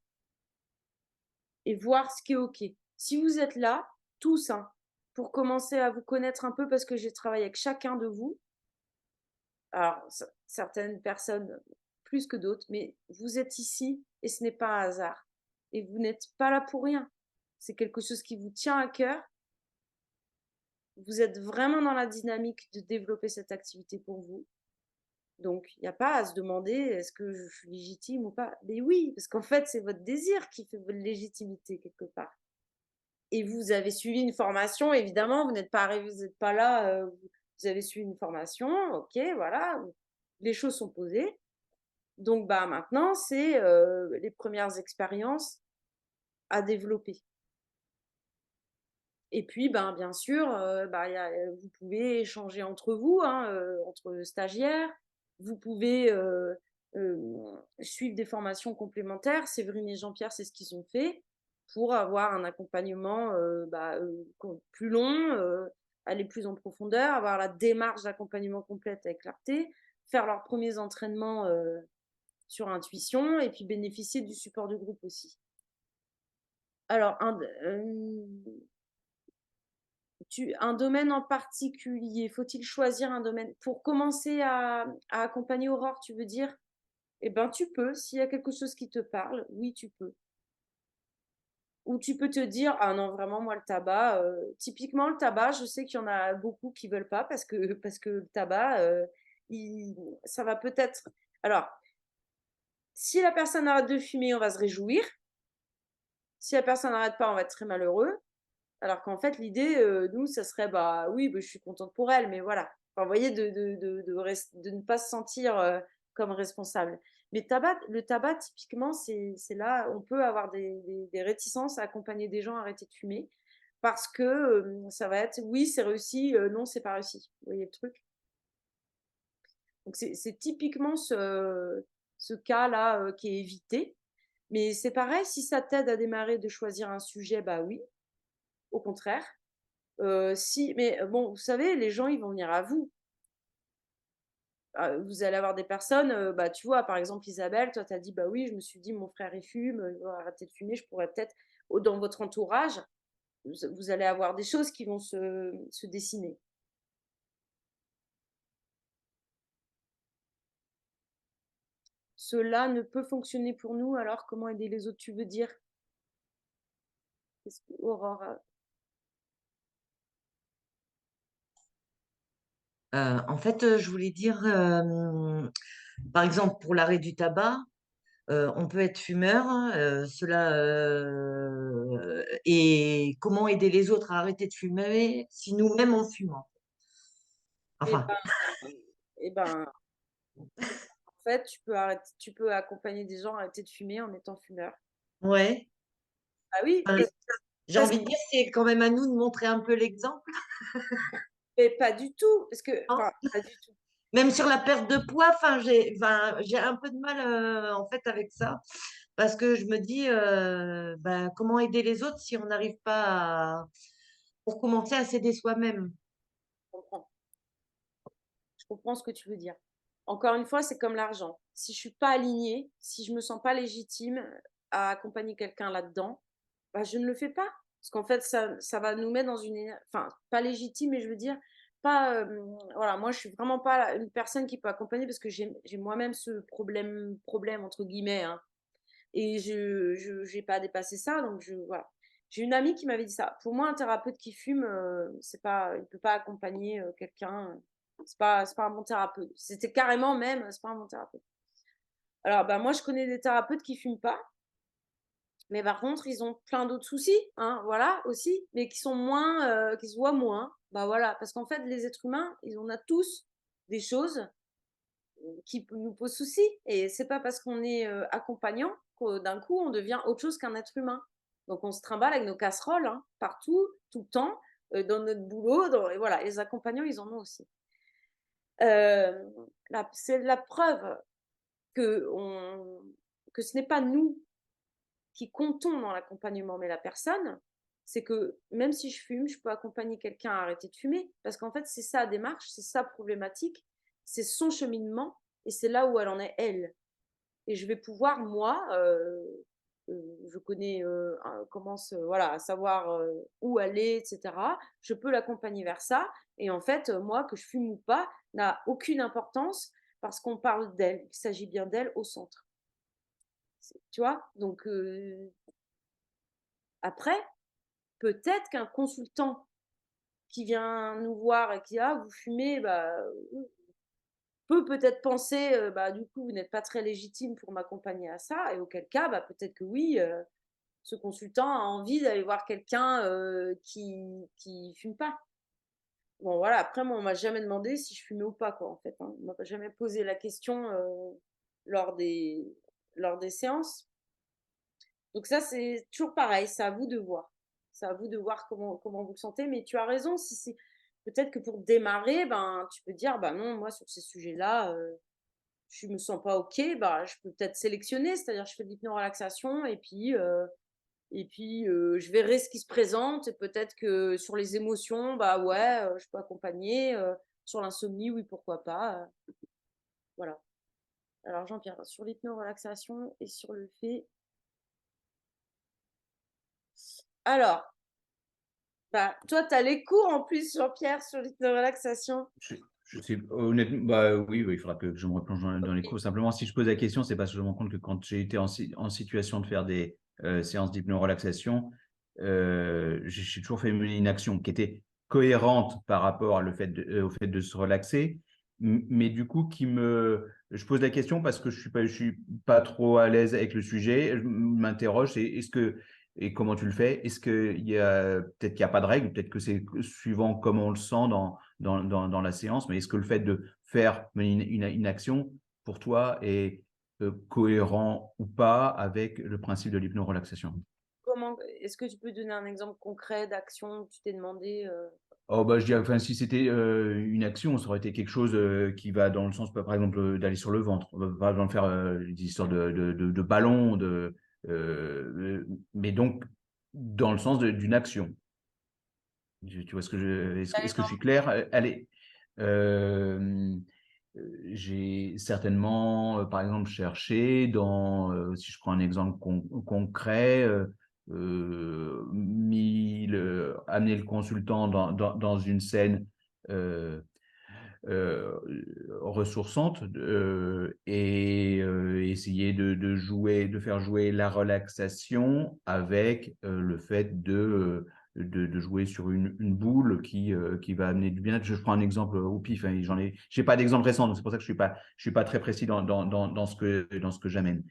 A: et voir ce qui est OK. Si vous êtes là, tous, hein, pour commencer à vous connaître un peu parce que j'ai travaillé avec chacun de vous. Alors, certaines personnes plus que d'autres, mais vous êtes ici et ce n'est pas un hasard. Et vous n'êtes pas là pour rien. C'est quelque chose qui vous tient à cœur. Vous êtes vraiment dans la dynamique de développer cette activité pour vous. Donc, il n'y a pas à se demander est-ce que je suis légitime ou pas. Mais oui, parce qu'en fait, c'est votre désir qui fait votre légitimité quelque part. Et vous avez suivi une formation, évidemment, vous n'êtes pas arrivé, vous n'êtes pas là, vous avez suivi une formation, ok, voilà, les choses sont posées. Donc, bah, maintenant, c'est les premières expériences à développer. Et puis, ben, bien sûr, bah, vous pouvez échanger entre vous, hein, entre stagiaires. Vous pouvez suivre des formations complémentaires. Séverine et Jean-Pierre, c'est ce qu'ils ont fait pour avoir un accompagnement bah, plus long, aller plus en profondeur, avoir la démarche d'accompagnement complète avec clarté, faire leurs premiers entraînements sur intuition et puis bénéficier du support du groupe aussi. Alors, un domaine en particulier, faut-il choisir un domaine? Pour commencer à accompagner Aurore, tu veux dire? Eh ben, tu peux, s'il y a quelque chose qui te parle, oui, tu peux. Ou tu peux te dire: «Ah non, vraiment, moi, le tabac», typiquement, le tabac, je sais qu'il y en a beaucoup qui veulent pas parce que le tabac, il ça va peut-être, alors, si la personne arrête de fumer, on va se réjouir. Si la personne n'arrête pas, on va être très malheureux. Alors qu'en fait, l'idée, nous, ça serait, bah, oui, bah, je suis contente pour elle, mais voilà. Enfin, vous voyez, de ne pas se sentir, comme responsable. Mais le tabac, typiquement, c'est là, on peut avoir des réticences à accompagner des gens à arrêter de fumer parce que, ça va être: «Oui, c'est réussi, non, c'est pas réussi». Vous voyez le truc? Donc c'est typiquement ce cas-là, qui est évité. Mais c'est pareil, si ça t'aide à démarrer, de choisir un sujet, bah oui, au contraire. Si mais bon, vous savez, les gens, ils vont venir à vous. Vous allez avoir des personnes, bah, tu vois, par exemple, Isabelle, toi, tu as dit: «Bah oui, je me suis dit: "Mon frère, il fume, il va arrêter de fumer, je pourrais peut-être"», dans votre entourage, vous allez avoir des choses qui vont se dessiner. cela ne peut fonctionner pour nous, alors comment aider les autres, tu veux dire? Qu'est-ce que Aurore,
D: En fait, je voulais dire, par exemple, pour l'arrêt du tabac, on peut être fumeur, et comment aider les autres à arrêter de fumer si nous-mêmes on fume.
A: Eh
D: Enfin,
A: ben, en fait, tu peux accompagner des gens à arrêter de fumer en étant fumeur.
D: ouais.
A: Ah oui,
D: Enfin, j'ai
A: parce
D: envie de dire, c'est quand même à nous de montrer un peu l'exemple.
A: mais pas du tout, parce que
D: Non.
A: enfin, pas du tout.
D: Même sur la perte de poids, j'ai un peu de mal en fait avec ça, parce que je me dis, comment aider les autres si on n'arrive pas pour commencer à s'aider soi-même.
A: Je comprends. Je comprends ce que tu veux dire. Encore une fois, c'est comme l'argent. Si je suis pas alignée, si je me sens pas légitime à accompagner quelqu'un là-dedans, bah, je ne le fais pas. Parce qu'en fait, ça va nous mettre dans enfin, pas légitime, mais je veux dire, pas, voilà, moi, je suis vraiment pas une personne qui peut accompagner parce que j'ai moi-même ce problème entre guillemets, hein. Et j'ai pas dépassé ça, donc voilà. J'ai une amie qui m'avait dit ça. Pour moi, un thérapeute qui fume, c'est pas, il peut pas accompagner quelqu'un. C'est pas un bon thérapeute. C'était carrément même, c'est pas un bon thérapeute. Alors, bah, moi, je connais des thérapeutes qui fument pas, mais par contre, ils ont plein d'autres soucis, hein, voilà, aussi, mais qui sont moins, qui se voient moins. Bah voilà, parce qu'en fait, les êtres humains, on a tous des choses qui nous pose souci. Et c'est pas parce qu'on est accompagnant que d'un coup on devient autre chose qu'un être humain. Donc on se trimballe avec nos casseroles, hein, partout, tout le temps, dans notre boulot. Et voilà, les accompagnants, ils en ont aussi. C'est la preuve que, que ce n'est pas nous qui comptons dans l'accompagnement, mais la personne. C'est que même si je fume, je peux accompagner quelqu'un à arrêter de fumer. Parce qu'en fait, c'est sa démarche, c'est sa problématique, c'est son cheminement, et c'est là où elle en est, elle. Et je vais pouvoir, moi, je connais, commence voilà, à savoir où aller, etc. Je peux l'accompagner vers ça. Et en fait, moi, que je fume ou pas, n'a aucune importance parce qu'on parle d'elle. Il s'agit bien d'elle au centre. Tu vois? Donc, après, peut-être qu'un consultant qui vient nous voir et qui dit ah, vous fumez, bah, peut-être penser, bah, du coup, vous n'êtes pas très légitime pour m'accompagner à ça. Et auquel cas, bah, peut-être que oui. Ce consultant a envie d'aller voir quelqu'un qui fume pas. Bon, voilà, après, moi, on m'a jamais demandé si je fumais ou pas, quoi, en fait, hein. On m'a jamais posé la question lors des, lors des séances. Donc ça, c'est toujours pareil, c'est à vous de voir. C'est à vous de voir comment vous le sentez, mais tu as raison, si c'est peut-être que pour démarrer, ben, tu peux dire, bah non, moi, sur ces sujets-là, je me sens pas OK, bah, je peux peut-être sélectionner, c'est-à-dire je fais de l'hypnorelaxation et puis, je verrai ce qui se présente et peut-être que sur les émotions, bah, ouais, je peux accompagner, sur l'insomnie, oui, pourquoi pas, voilà. Alors Jean-Pierre, sur l'hypnorelaxation et sur le fait alors, bah, toi, tu as les cours en plus, Jean-Pierre, sur l'hypnorelaxation?
B: Je sais, honnêtement, bah oui, oui, il faudra que je me replonge dans les
A: OK.
B: cours. Simplement, si je pose la question, c'est parce que je me rends compte que quand j'ai été en situation de faire des séances d'hypnorelaxation, j'ai toujours fait une action qui était cohérente par rapport au fait de se relaxer, mais du coup, je pose la question parce que je suis pas trop à l'aise avec le sujet. Je m'interroge, et comment tu le fais? Est-ce qu'il y a, peut-être qu'il n'y a pas de règle, peut-être que c'est suivant comment on le sent dans la séance, mais est-ce que le fait de faire une action pour toi est cohérent ou pas avec le principe de l'hypnorelaxation?
A: Est-ce que tu peux donner un exemple concret d'action que tu t'es demandé
B: Oh, bah, je dirais, enfin, si c'était une action, ça aurait été quelque chose qui va dans le sens, par exemple, d'aller sur le ventre. On va par exemple faire des histoires de ballons, mais donc dans le sens d'une action. Tu vois ce que est-ce que je suis clair? Allez, euh, j'ai certainement, par exemple, cherché si je prends un exemple concret, amener le consultant dans une scène ressourçante et essayer de jouer, de faire jouer la relaxation avec le fait de jouer sur une boule qui va amener du bien-être. Je prends un exemple au pif, hein, j'ai pas d'exemple récent, donc c'est pour ça que je suis pas très précis dans ce que j'amène.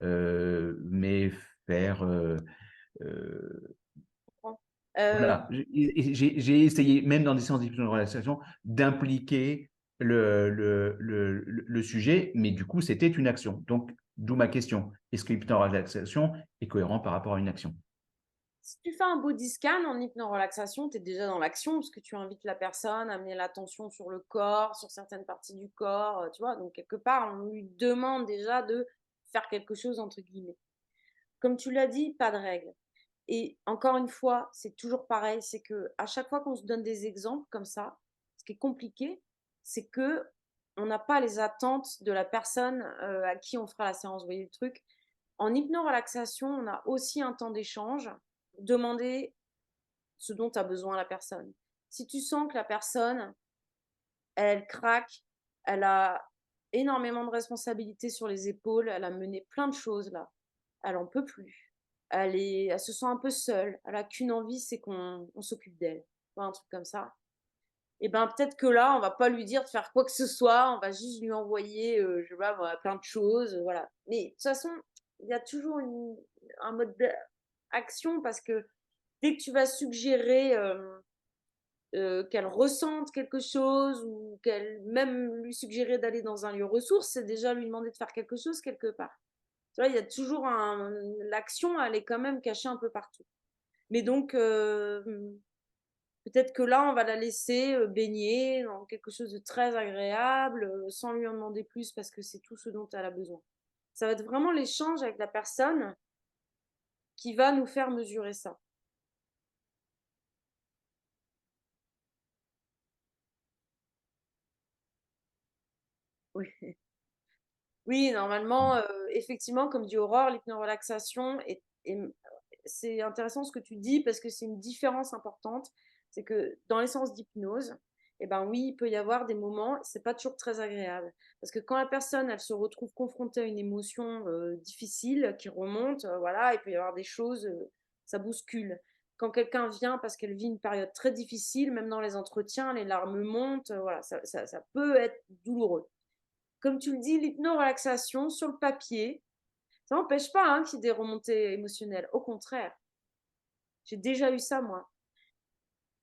B: Mais faire voilà, j'ai essayé, même dans des séances d'hypnose de relaxation, d'impliquer le sujet, mais du coup, c'était une action. Donc, d'où ma question. Est-ce que l'hypnorelaxation est cohérent par rapport à une action?
A: Si tu fais un body scan en hypnorelaxation, tu es déjà dans l'action parce que tu invites la personne à amener l'attention sur le corps, sur certaines parties du corps, tu vois. Donc, quelque part, on lui demande déjà de faire quelque chose, entre guillemets. Comme tu l'as dit, pas de règle. Et encore une fois, c'est toujours pareil, c'est que à chaque fois qu'on se donne des exemples comme ça, ce qui est compliqué, c'est que on n'a pas les attentes de la personne à qui on fera la séance. Vous voyez le truc? En hypnorelaxation, on a aussi un temps d'échange, demander ce dont a besoin la personne. Si tu sens que la personne, elle craque, elle a énormément de responsabilités sur les épaules, elle a mené plein de choses là, elle en peut plus. Elle se sent un peu seule, elle a qu'une envie, c'est qu'on s'occupe d'elle. Un truc comme ça. Et ben peut-être que là, on va pas lui dire de faire quoi que ce soit, on va juste lui envoyer, je sais pas moi, plein de choses, voilà. Mais de toute façon, il y a toujours un mode d'action parce que dès que tu vas suggérer qu'elle ressente quelque chose ou qu'elle même lui suggérer d'aller dans un lieu ressource, c'est déjà lui demander de faire quelque chose quelque part. Tu vois, il y a toujours l'action, elle est quand même cachée un peu partout. Mais donc, peut-être que là, on va la laisser baigner dans quelque chose de très agréable, sans lui en demander plus parce que c'est tout ce dont elle a besoin. Ça va être vraiment l'échange avec la personne qui va nous faire mesurer ça. Oui. Oui, normalement, effectivement, comme dit Aurore, l'hypnorelaxation c'est intéressant ce que tu dis parce que c'est une différence importante. C'est que dans les séances d'hypnose, eh ben oui, il peut y avoir des moments, c'est pas toujours très agréable. Parce que quand la personne, elle se retrouve confrontée à une émotion difficile qui remonte, voilà, il peut y avoir des choses, ça bouscule. Quand quelqu'un vient parce qu'elle vit une période très difficile, même dans les entretiens, les larmes montent, voilà, ça peut être douloureux. Comme tu le dis, l'hypnorelaxation sur le papier, ça n'empêche pas qu'il y ait des remontées émotionnelles. Au contraire, j'ai déjà eu ça, moi.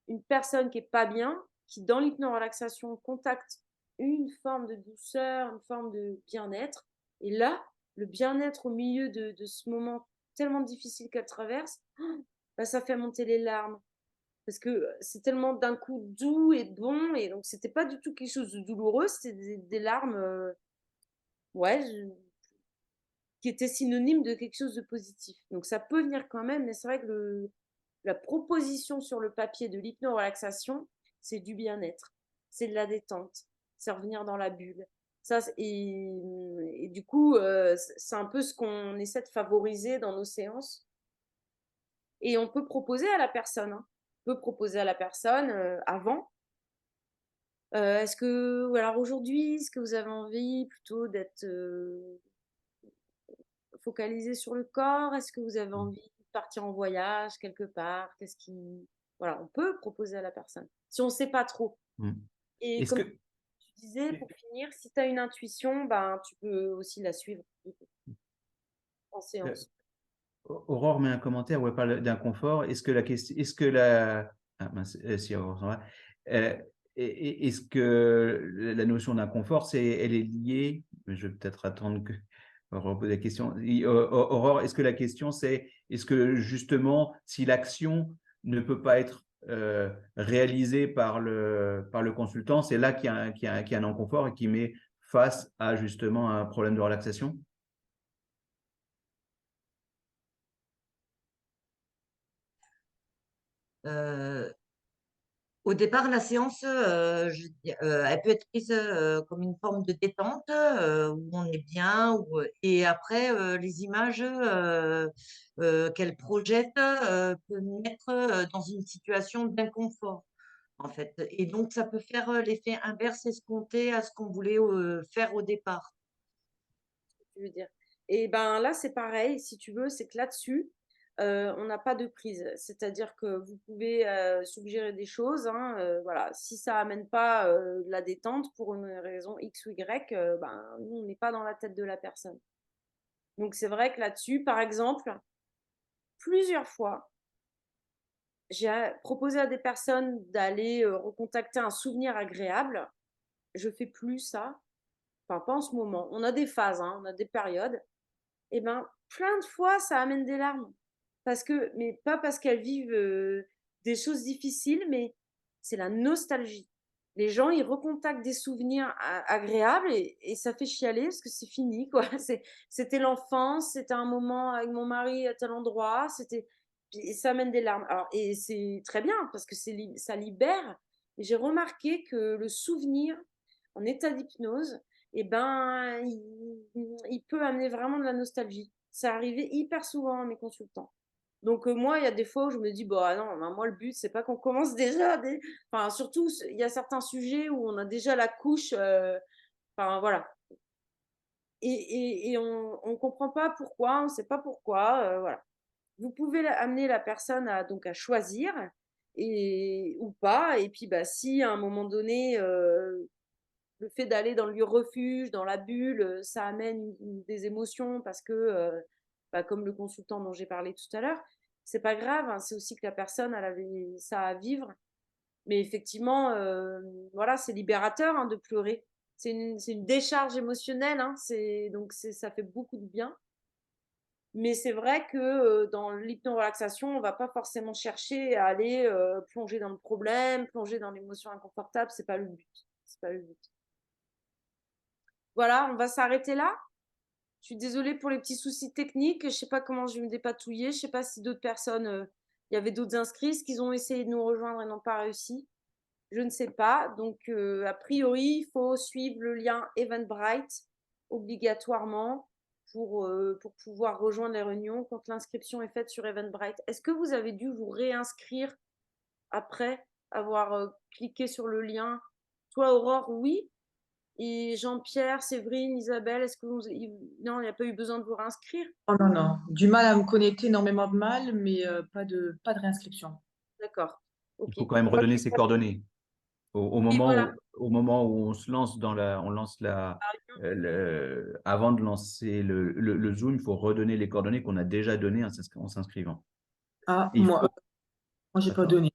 A: Une personne qui n'est pas bien, qui dans l'hypnorelaxation contacte une forme de douceur, une forme de bien-être. Et là, le bien-être au milieu de ce moment tellement difficile qu'elle traverse, bah, ça fait monter les larmes. Parce que c'est tellement d'un coup doux et bon. Et donc, c'était pas du tout quelque chose de douloureux, c'était des larmes, ouais, qui était synonyme de quelque chose de positif. Donc ça peut venir quand même, mais c'est vrai que la proposition sur le papier de l'hypnorelaxation, c'est du bien-être, c'est de la détente, c'est revenir dans la bulle. Ça, et du coup, c'est un peu ce qu'on essaie de favoriser dans nos séances. Et on peut proposer à la personne, hein. On peut proposer à la personne avant. Est-ce que, ou alors aujourd'hui, est-ce que vous avez envie plutôt d'être focaliser sur le corps? Est-ce que vous avez envie de partir en voyage quelque part? Voilà, on peut proposer à la personne. Si on ne sait pas trop. Et
B: Est-ce
A: comme
B: que
A: tu disais, pour finir, si tu as une intuition, ben, tu peux aussi la suivre en séance.
B: Aurore met un commentaire où elle parle d'inconfort. Est-ce que la question, est-ce que la, ah, mince, si Aurore s'en va, est-ce que la notion d'inconfort, elle est liée, je vais peut-être attendre que Aurore pose la question. Aurore, est-ce que la question c'est, est-ce que justement, si l'action ne peut pas être réalisée par le consultant, c'est là qu'il y a un inconfort et qui met face à justement un problème de relaxation?
D: Au départ, la séance, elle peut être prise comme une forme de détente où on est bien. Et après, les images qu'elle projette peuvent mettre dans une situation d'inconfort. en fait. Et donc, ça peut faire l'effet inverse escompté à ce qu'on voulait faire au départ.
A: Tu veux dire. Et ben là, c'est pareil, si tu veux, c'est que là-dessus, on n'a pas de prise. C'est-à-dire que vous pouvez suggérer des choses, hein, voilà. Si ça amène pas de la détente pour une raison X ou Y, ben, nous, on n'est pas dans la tête de la personne. Donc, c'est vrai que là-dessus, par exemple, plusieurs fois, j'ai proposé à des personnes d'aller recontacter un souvenir agréable. Je fais plus ça. Enfin, pas en ce moment. On a des phases, hein, on a des périodes. Et ben, plein de fois, ça amène des larmes. Mais pas parce qu'elles vivent des choses difficiles, mais c'est la nostalgie. Les gens, ils recontactent des souvenirs agréables et ça fait chialer parce que c'est fini, quoi. C'était l'enfance, c'était un moment avec mon mari à tel endroit, et ça amène des larmes. Alors, et c'est très bien parce que ça libère. Et j'ai remarqué que le souvenir en état d'hypnose, eh ben, il peut amener vraiment de la nostalgie. Ça arrivait hyper souvent à mes consultants. Donc moi, il y a des fois où je me dis, bah non, ben, moi le but, c'est pas qu'on commence déjà Enfin, surtout, il y a certains sujets où on a déjà la couche, enfin voilà. Et on comprend pas pourquoi, on sait pas pourquoi, voilà. Vous pouvez amener la personne donc à choisir ou pas. Et puis, bah, si à un moment donné, le fait d'aller dans le lieu refuge, dans la bulle, ça amène des émotions parce que, bah, comme le consultant dont j'ai parlé tout à l'heure, c'est pas grave, hein, c'est aussi que la personne, elle avait ça à vivre. Mais effectivement, voilà, c'est libérateur, hein, de pleurer. C'est une décharge émotionnelle, hein, ça fait beaucoup de bien. Mais c'est vrai que dans l'hypnorelaxation, on va pas forcément chercher à aller plonger dans le problème, plonger dans l'émotion inconfortable, c'est pas le but. C'est pas le but. Voilà, on va s'arrêter là. Je suis désolée pour les petits soucis techniques. Je sais pas comment je vais me dépatouiller. Je sais pas si d'autres personnes, il y avait d'autres inscrits, est-ce qu'ils ont essayé de nous rejoindre et n'ont pas réussi. Je ne sais pas. Donc, a priori, il faut suivre le lien Eventbrite obligatoirement pour pouvoir rejoindre les réunions quand l'inscription est faite sur Eventbrite. Est-ce que vous avez dû vous réinscrire après avoir cliqué sur le lien? Toi, Aurore, oui. Et Jean-Pierre, Séverine, Isabelle, est-ce que non, il n'y a pas eu besoin de vous réinscrire?
E: Oh non, non. Du mal à me connecter, énormément de mal, mais pas de réinscription.
A: D'accord.
B: Il
A: Ok.
B: faut quand même redonner ses coordonnées. Au
A: Et voilà.
B: moment où on se lance on lance avant de lancer le Zoom, il faut redonner les coordonnées qu'on a déjà données en s'inscrivant.
E: Ah,
B: Et il
E: moi,
B: faut-
E: j'ai pas
B: D'accord.
E: donné.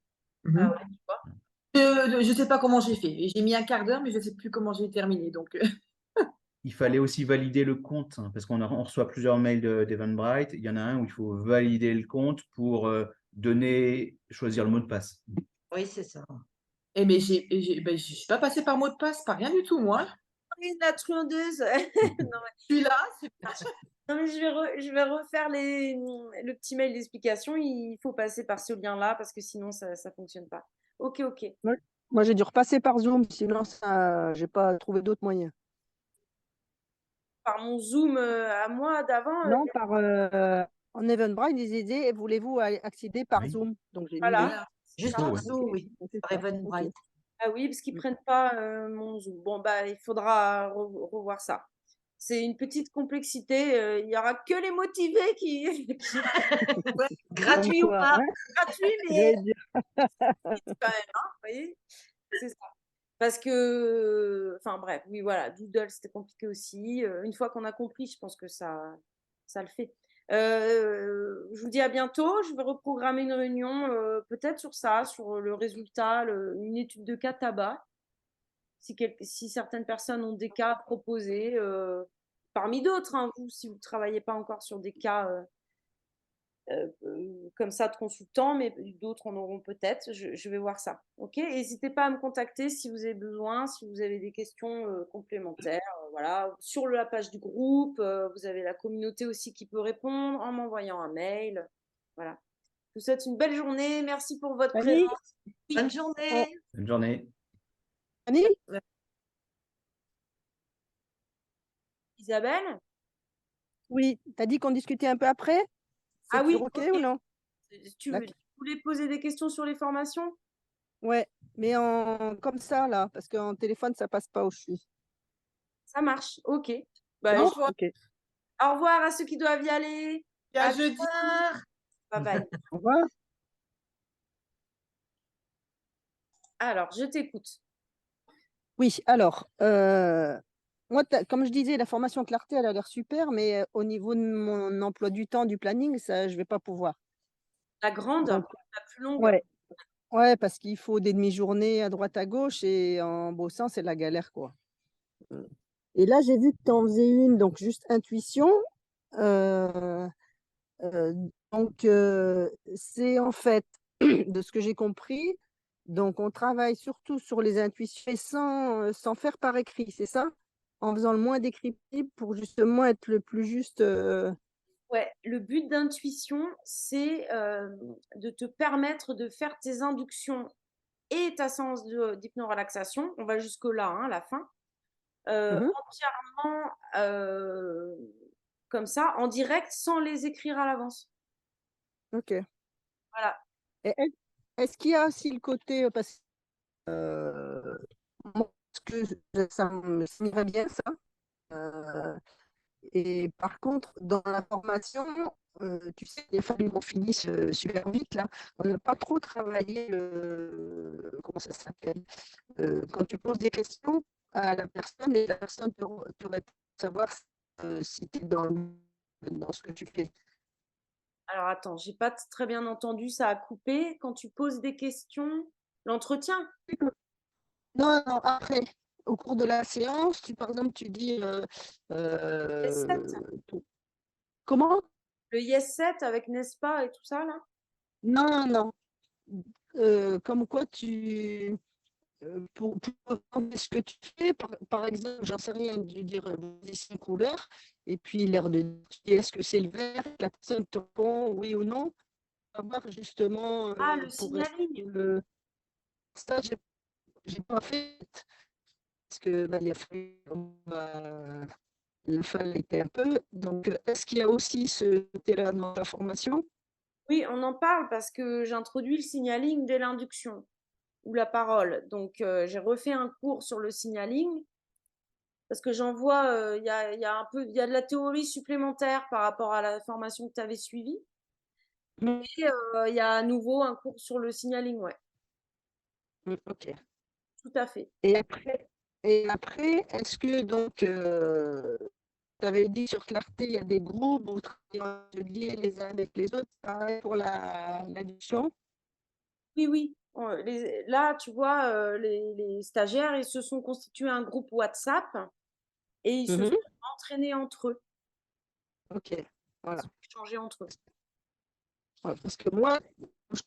A: Ah
E: Mhm.
A: ouais, tu vois.
E: Je sais pas comment j'ai fait. J'ai mis un quart d'heure, mais je sais plus comment j'ai terminé. Donc,
B: Il fallait aussi valider le compte, hein, parce on reçoit plusieurs mails d'Eventbrite. Il y en a un où il faut valider le compte pour choisir le mot de passe.
D: Oui, c'est ça.
E: eh ben, je suis pas passée par mot de passe, pas rien du tout, moi.
A: La truandeuse. Non,
E: Je suis là,
A: non, mais je vais refaire le petit mail d'explication. Il faut passer par ce lien-là parce que sinon, ça ne fonctionne pas. Ok, ok.
C: Ouais. Moi, j'ai dû repasser par Zoom, sinon ça, j'ai pas trouvé d'autres moyens.
A: Par mon Zoom à moi d'avant,
C: Non, en Eventbrite, ils disaient, voulez-vous accéder par
B: Oui.
C: Zoom? Donc j'ai dit
A: voilà.
C: oui.
E: Voilà.
A: C'est
D: Juste
A: ça.
D: en
B: ouais.
D: dessous, oui,
C: Donc, c'est
D: par
C: ça.
D: Eventbrite.
C: Ok.
A: Ah oui, parce qu'ils
C: Mm.
A: prennent pas mon Zoom. Bon, bah, il faudra revoir ça. C'est une petite complexité. Il y aura que les motivés
C: Comme
D: Gratuit ou
C: quoi,
D: pas?
C: hein,
A: gratuit, mais
C: j'allais dire.
A: quand même, hein, vous voyez, c'est ça. Parce que, enfin bref, oui, voilà, Doodle, c'était compliqué aussi. Une fois qu'on a compris, je pense que ça le fait. Je vous dis à bientôt. Je vais reprogrammer une réunion, peut-être sur ça, sur le résultat, une étude de cas tabac. Si certaines personnes ont des cas à proposer, parmi d'autres, hein, vous, si vous ne travaillez pas encore sur des cas comme ça de consultants, mais d'autres en auront peut-être. Je vais voir ça. Ok. N'hésitez pas à me contacter si vous avez besoin, si vous avez des questions complémentaires. Voilà. Sur la page du groupe, vous avez la communauté aussi qui peut répondre en m'envoyant un mail. Voilà. Je vous souhaite une belle journée. Merci pour votre
C: Annie,
A: présence. Oui,
D: Bonne journée.
B: Bonne journée.
C: Annie,
A: Isabelle?
C: oui, t'as dit qu'on discutait un peu après? C'est
A: Ah oui,
C: toujours ok
A: ok.
C: ou non?
A: Tu
C: D'accord.
A: voulais poser des questions sur les formations?
C: Ouais, mais comme ça, là, parce qu'en téléphone, ça passe pas où je suis.
A: Ça marche, ok.
C: C'est
A: Bah,
C: bon?
A: je vous-
C: Ok.
A: Au revoir à ceux qui doivent y aller.
E: Et à
A: À
E: jeudi.
A: bientôt. Bye bye.
C: Au revoir.
A: Alors, je t'écoute.
C: Oui, alors, moi, comme je disais, la formation clarté, elle a l'air super, mais au niveau de mon emploi du temps, du planning, ça, je vais pas pouvoir.
A: La grande,
C: Donc,
A: la plus longue.
C: ouais, ouais, parce qu'il faut des demi-journées à droite à gauche et en bossant, c'est la galère, quoi. Et là, j'ai vu que tu en faisais une, donc juste intuition. Euh, euh, donc, c'est en fait, de ce que j'ai compris, donc on travaille surtout sur les intuitions et sans faire par écrit, c'est ça? En faisant le moins d'écrit possible pour justement être le plus juste.
A: Ouais, le but d'intuition, c'est de te permettre de faire tes inductions et ta séance d'hypnorelaxation. On va jusque-là, hein, la fin.
C: Mhm.
A: Entièrement comme ça, en direct, sans les écrire à l'avance.
C: Ok.
A: Voilà.
C: Et est-ce qu'il y a aussi le côté, parce que moi, ça m'irait bien ça. euh, Et par contre, dans la formation, tu sais, il a fallu qu'on finisse super vite là. On n'a pas trop travaillé comment ça s'appelle? Quand tu poses des questions à la personne et la personne te répond, savoir si tu es dans ce que tu fais.
A: Alors attends, j'ai pas très bien entendu, ça a coupé. Quand tu poses des questions, l'entretien,
C: Non, non, après, au cours de la séance, par exemple, tu dis
A: yes 7,
C: tout. Comment?
A: le yes 7 avec n'est-ce pas et tout ça là.
C: Non, non. Comme quoi tu pour regarder ce que tu fais, par exemple, j'en sais rien, de dire une couleur, et puis l'air de dire est-ce que c'est le vert, la personne te répond oui ou non, savoir justement
A: Ah, le
C: pour rester
A: signaling.
C: le stage, j'ai pas fait parce que bah, il fallait était un peu. Donc, est-ce qu'il y a aussi ce côté-là dans la formation?
A: Oui, on en parle parce que j'introduis le signaling dès l'induction ou la parole. Donc, j'ai refait un cours sur le signaling parce que j'en vois, il y a un peu, il y a de la théorie supplémentaire par rapport à la formation que tu avais suivie.
C: Mm,
A: Et il y a à nouveau un cours sur le signaling, ouais,
C: ok.
A: tout à fait.
C: Et après, est-ce que donc tu avais dit sur Clarté, il y a des groupes, vous travaillez en atelier les uns avec les autres, pareil pour l'addiction.
A: Oui, oui. Là, tu vois, les stagiaires, ils se sont constitués un groupe WhatsApp et ils se sont
C: Mhm.
A: entraînés entre eux,
C: Ok, voilà.
A: échangés entre eux.
C: Ouais, parce que moi, je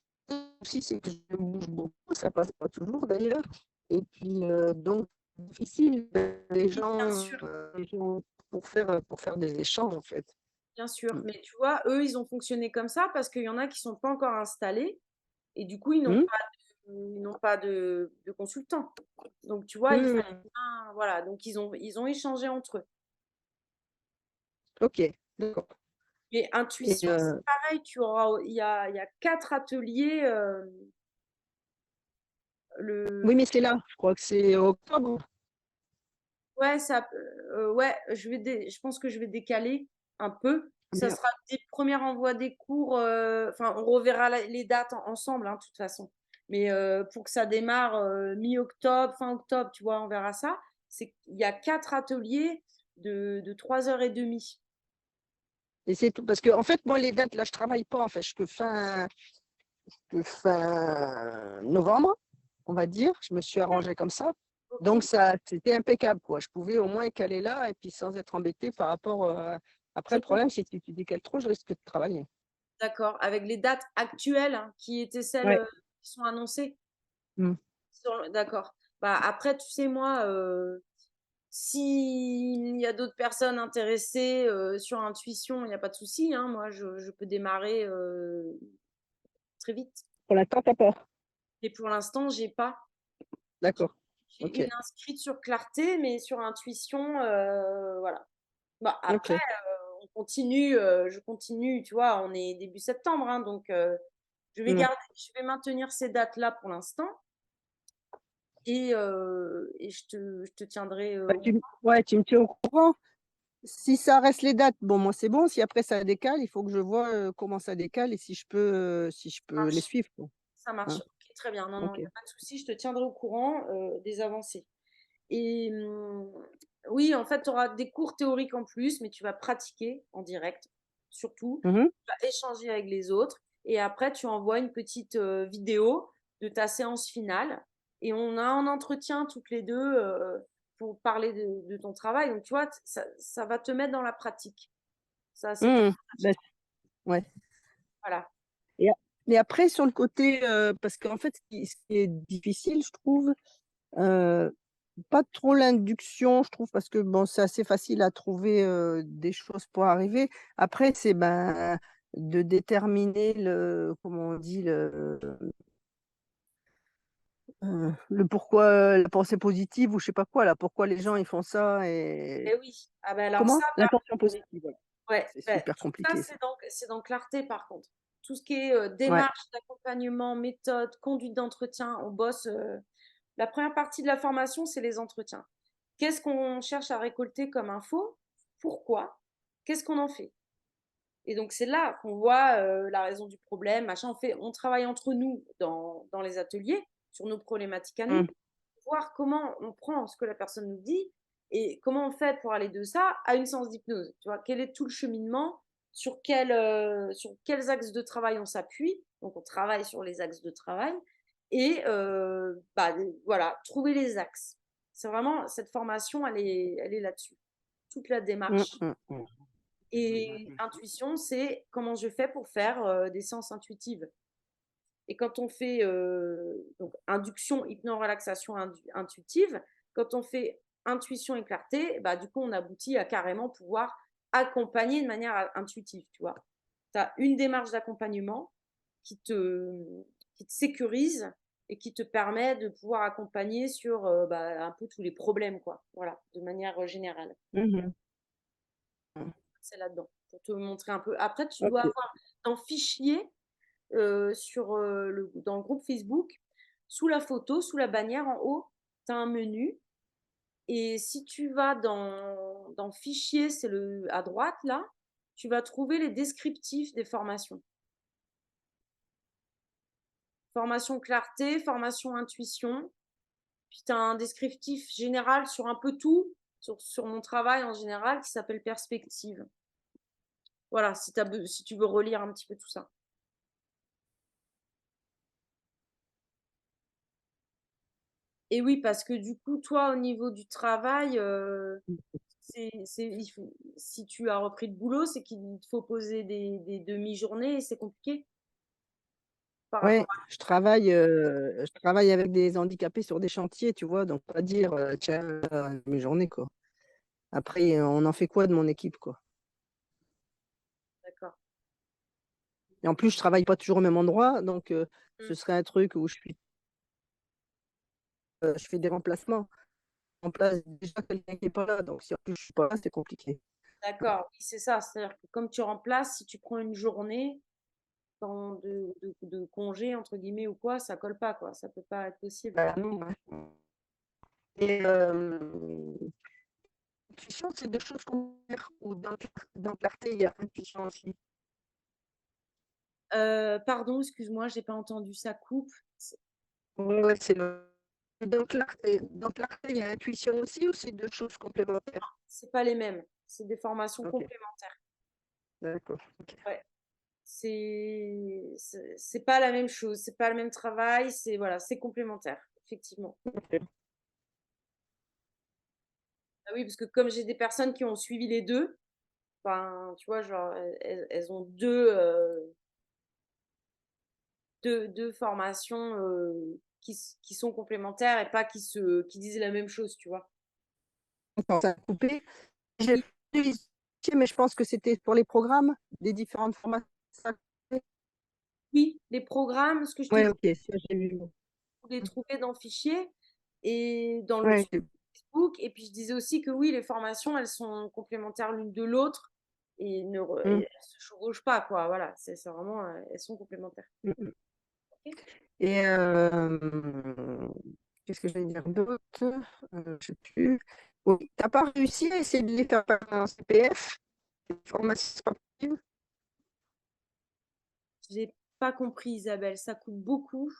C: aussi, c'est que je bouge beaucoup, ça passe pas toujours d'ailleurs. Et puis, donc, difficile,
A: Bien sûr,
C: les gens pour faire des échanges, en fait.
A: bien sûr.
C: Mm.
A: Mais tu vois, eux, ils ont fonctionné comme ça parce qu'il y en a qui sont pas encore installés et du coup,
C: Mm.
A: ils n'ont pas de consultant. Donc, tu vois, il fallait
C: Mm.
A: bien, voilà. Donc, ils ont échangé entre eux.
C: Ok, d'accord.
A: Mais
C: Et,
A: intuition, c'est pareil. Il y a 4 ateliers. Le,
C: oui, mais c'est là, je crois que c'est octobre.
A: ouais, ouais, je pense que je vais décaler un peu. Ça
C: Bien.
A: sera des premiers envois des cours. Enfin, on reverra les dates ensemble, hein, de toute façon. Mais pour que ça démarre mi-octobre, fin octobre, tu vois, on verra ça. Il y a 4 ateliers de 3h30.
C: Et c'est tout. Parce que, en fait, moi, les dates, là, je travaille pas, en fait. Je peux fin novembre, on va dire. Je me suis arrangée comme ça.
A: Ok,
C: Donc, ça, c'était impeccable, quoi. Je pouvais au moins caler là et puis sans être embêtée par rapport. Après,
A: je
C: le problème,
A: comprends.
C: c'est que si tu décales trop, je risque de travailler.
A: D'accord. Avec les dates actuelles hein, qui étaient celles
C: Ouais.
A: qui sont annoncées.
C: Mm.
A: D'accord. Bah, après, tu sais, moi, s'il y a d'autres personnes intéressées sur intuition, il n'y a pas de souci. Hein, moi, je peux démarrer très vite.
C: Pour l'instant, t'as peur.
A: Et pour l'instant, j'ai pas.
C: D'accord.
A: J'ai
C: Ok.
A: une inscrite sur Clarté, mais sur intuition, voilà. Bah, après,
C: Ok.
A: on continue, je continue, tu vois, on est début septembre, hein, donc je vais
C: Mm.
A: garder, je vais maintenir ces dates-là pour l'instant. et je te tiendrai
C: Bah, tu me tiens au courant. Si ça reste les dates, bon, moi, c'est bon. Si après ça décale, il faut que je vois, comment ça décale et si je peux les
A: marche.
C: suivre, quoi,
A: Ça marche.
C: hein.
A: Ok, très bien. Non, non, il
C: OK.
A: n'y a pas de souci. Je te tiendrai au courant des avancées. Et oui, en fait, tu auras des cours théoriques en plus, mais tu vas pratiquer en direct, surtout.
C: Mmh.
A: Tu vas échanger avec les autres. Et après, tu envoies une petite vidéo de ta séance finale. Et on a un entretien toutes les deux pour parler de ton travail. Donc, tu vois, ça va te mettre dans la pratique. Ça, c'est
C: Mmh.
A: très
C: Bah, ouais.
A: voilà.
C: Et a mais après sur le côté, parce qu'en fait, ce qui est difficile, je trouve, heu, pas trop l'induction, je trouve, parce que bon, c'est assez facile à trouver, des choses pour arriver. Après, c'est, ben, de déterminer comment on dit? Le pourquoi, la pensée positive ou je sais pas quoi là, pourquoi les gens ils font ça et
A: Et oui. Ah ben alors ça,
C: comment? L'intention positive, voilà.
A: ouais,
C: C'est
A: ben,
C: super
A: tout ça,
C: compliqué ça.
A: c'est dans Clarté, par contre. Tout ce qui est
C: Ouais.
A: démarche d'accompagnement, méthode, conduite d'entretien, on bosse. La première partie de la formation, c'est les entretiens. Qu'est-ce qu'on cherche à récolter comme info? Pourquoi? Qu'est-ce qu'on en fait? Et donc, c'est là qu'on voit la raison du problème, machin. On travaille entre nous dans les ateliers sur nos problématiques à nous,
C: Mmh.
A: voir comment on prend ce que la personne nous dit et comment on fait pour aller de ça à une séance d'hypnose. Tu vois, quel est tout le cheminement, sur quels axes de travail on s'appuie. Donc, on travaille sur les axes de travail et bah, voilà, trouver les axes. C'est vraiment, cette formation, elle est là-dessus. Toute la
C: Mmh,
A: démarche.
C: mmh, mmh.
A: Et intuition, c'est comment je fais pour faire des séances intuitives. Et quand on fait donc induction, hypno-relaxation intuitive, quand on fait intuition et clarté, bah, du coup, on aboutit à carrément pouvoir accompagner de manière intuitive, tu vois. Tu as une démarche d'accompagnement qui te, qui te sécurise et qui te permet de pouvoir accompagner sur bah, un peu tous les problèmes, quoi. Voilà, de manière générale.
C: Mmh. Mmh.
A: C'est là-dedans, pour te montrer un peu. Après, tu dois
C: OK.
A: avoir dans fichier dans le groupe Facebook, sous la photo, sous la bannière en haut, tu as un menu. Et si tu vas dans fichier, c'est à droite là, tu vas trouver les descriptifs des formations. Formation clarté, formation intuition. Puis tu as un descriptif général sur un peu tout, sur mon travail en général, qui s'appelle perspective. Voilà, si tu veux relire un petit peu tout ça. Et oui, parce que du coup, toi, au niveau du travail, si tu as repris le boulot, c'est qu'il te faut poser des demi-journées et c'est compliqué par rapport
C: Ouais, je travaille avec des handicapés sur des chantiers, tu vois? Donc pas dire, «Tiens, mes journées», quoi. Après, on en fait quoi de mon équipe, quoi?
A: d'accord.
C: Et en plus, je travaille pas toujours au même endroit, donc
A: Mmh.
C: ce serait un truc où je fais des remplacements. Je remplace déjà quelqu'un qui est pas là, donc si en plus je suis pas là, c'est compliqué.
A: D'accord, oui, c'est ça. C'est-à-dire que comme tu remplaces, si tu prends une journée de congé, entre guillemets, ou quoi, ça colle pas, quoi. Ça peut pas être possible.
C: Bah non, ouais. Et intuition, c'est deux choses complémentaires ou dans clarté, il y a intuition aussi?
A: Pardon, excuse-moi, j'ai pas entendu, ça coupe.
C: Ouais, ouais, c'est le dans clarté, il y a intuition aussi ou c'est deux choses complémentaires?
A: C'est pas les mêmes. C'est des formations
C: OK,
A: complémentaires.
C: d'accord, OK.
A: Ouais. C'est pas la même chose, c'est pas le même travail, c'est voilà, c'est complémentaire, effectivement.
C: OK.
A: Ah oui, parce que comme j'ai des personnes qui ont suivi les deux, enfin, tu vois, genre, elles ont deux formations qui sont complémentaires et pas qui disent la même chose, tu vois.
C: Attends, ça a coupé. J'ai
A: Oui,
C: vu mais je pense que c'était pour les programmes des différentes formations. Ça a coupé?
A: oui, les programmes, ce que je te
C: Ouais,
A: dis,
C: OK, ça j'ai vu.
A: vous les
C: Mmh.
A: trouvez dans le fichier et dans le
C: Ouais,
A: sur Facebook. Et puis je disais aussi que oui, les formations, elles sont complémentaires l'une de l'autre et
C: mmh,
A: elles se chevauchent pas, quoi. Voilà, c'est vraiment, elles sont complémentaires.
C: mmh mh.
A: Ok.
C: Et Qu'est-ce que je vais dire d'autre? Je sais plus. Oui, t'as pas réussi à essayer de les faire passer en CPF, les formations sportives?
A: J'ai pas compris, Isabelle, ça coûte beaucoup.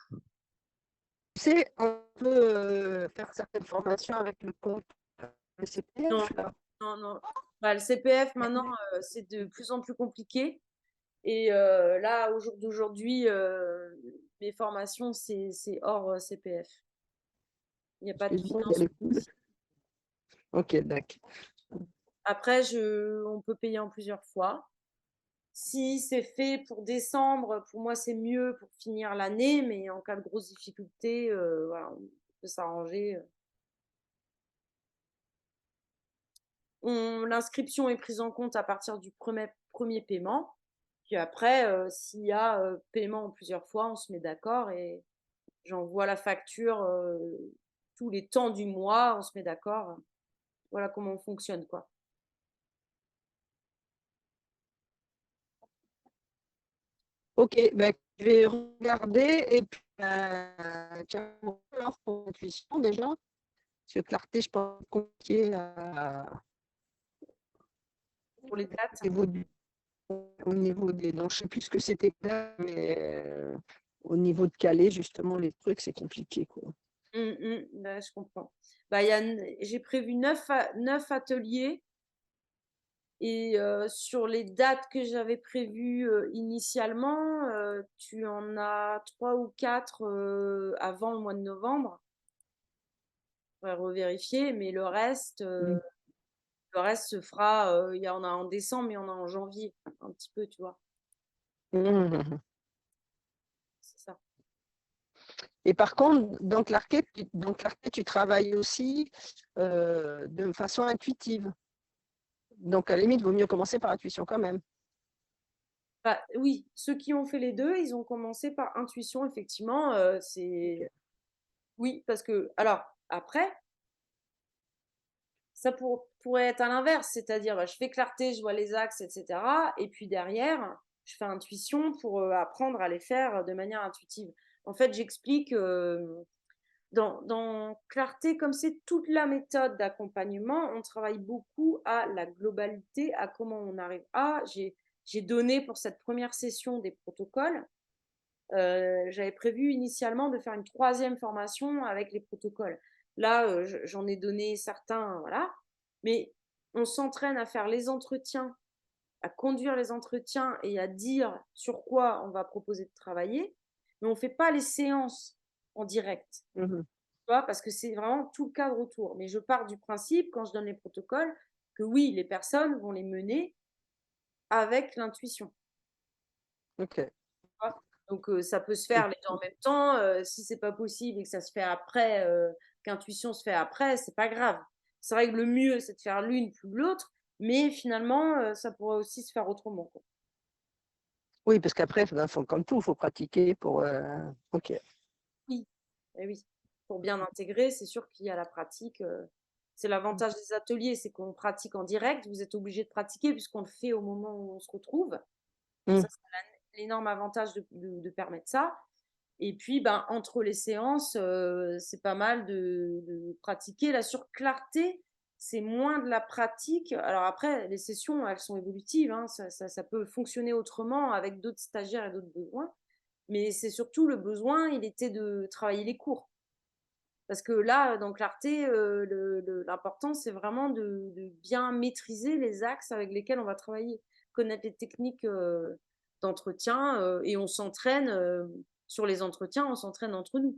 C: Tu sais, on peut faire certaines formations avec le compte le
A: Non,
C: CPF, là.
A: non, non. Bah, le CPF, maintenant, c'est de plus en plus compliqué. Et là, au jour d'aujourd'hui, mes formations, c'est hors CPF. Il n'y a pas de
C: Excuse-moi, il y a
A: financement.
C: les poules. Ok, d'accord.
A: Après, on peut payer en plusieurs fois. Si c'est fait pour décembre, pour moi, c'est mieux pour finir l'année, mais en cas de grosse difficulté, voilà, on peut s'arranger. L'inscription est prise en compte à partir du premier paiement. Puis après, s'il y a paiement en plusieurs fois, on se met d'accord et j'envoie la facture tous les temps du mois, on se met d'accord. Voilà comment on fonctionne, quoi.
C: Ok, ben, je vais regarder et puis tiens, alors pour l'intuition déjà, parce que clarté, je pense compliqué
A: Pour les dates.
C: au niveau des. Non, je ne sais plus ce que c'était, mais au niveau de Calais, justement, les trucs, c'est compliqué, quoi.
A: Bah, je comprends. Bah, j'ai prévu 9 ateliers et sur les dates que j'avais prévues initialement, tu en as 3 ou 4 avant le mois de novembre. Je pourrais revérifier, mais le reste se fera. Il y en a en décembre, il y en a en janvier, un petit peu, tu vois. C'est ça.
C: Et par contre, dans Clarté, tu travailles aussi de façon intuitive. Donc, à la limite, il vaut mieux commencer par intuition quand même.
A: Bah, oui, ceux qui ont fait les deux, ils ont commencé par intuition, effectivement. Oui, parce que, alors, après, ça pourrait être à l'inverse, c'est-à-dire, bah, je fais clarté, je vois les axes, etc. Et puis derrière, je fais intuition pour apprendre à les faire de manière intuitive. En fait, j'explique dans clarté, comme c'est toute la méthode d'accompagnement, on travaille beaucoup à la globalité, à comment on arrive à. J'ai donné pour cette première session des protocoles. J'avais prévu initialement de faire une 3e formation avec les protocoles. Là, j'en ai donné certains, voilà. Mais on s'entraîne à faire les entretiens, à conduire les entretiens et à dire sur quoi on va proposer de travailler. Mais on ne fait pas les séances en direct. Parce que c'est vraiment tout le cadre autour. Mais je pars du principe, quand je donne les protocoles, que oui, les personnes vont les mener avec l'intuition.
C: Ok.
A: Donc, ça peut se faire les deux en même temps. Si c'est pas possible et que ça se fait après, qu'intuition se fait après, c'est pas grave. C'est vrai que le mieux, c'est de faire l'une plus l'autre, mais finalement, ça pourrait aussi se faire autrement, quoi.
C: Oui, parce qu'après, comme tout, il faut pratiquer pour. Ok.
A: Oui, et oui. Pour bien intégrer, c'est sûr qu'il y a la pratique. C'est l'avantage des ateliers, c'est qu'on pratique en direct. Vous êtes obligé de pratiquer puisqu'on le fait au moment où on se retrouve. Ça, c'est l'énorme avantage de permettre ça. Et puis, ben, entre les séances, c'est pas mal de pratiquer. La surclarté, c'est moins de la pratique. Alors après, les sessions, elles sont évolutives, hein. Ça peut fonctionner autrement avec d'autres stagiaires et d'autres besoins. Mais c'est surtout le besoin, il était de travailler les cours. Parce que là, dans clarté, l'important, c'est vraiment de bien maîtriser les axes avec lesquels on va travailler, connaître les techniques d'entretien et on s'entraîne sur les entretiens, on s'entraîne entre nous.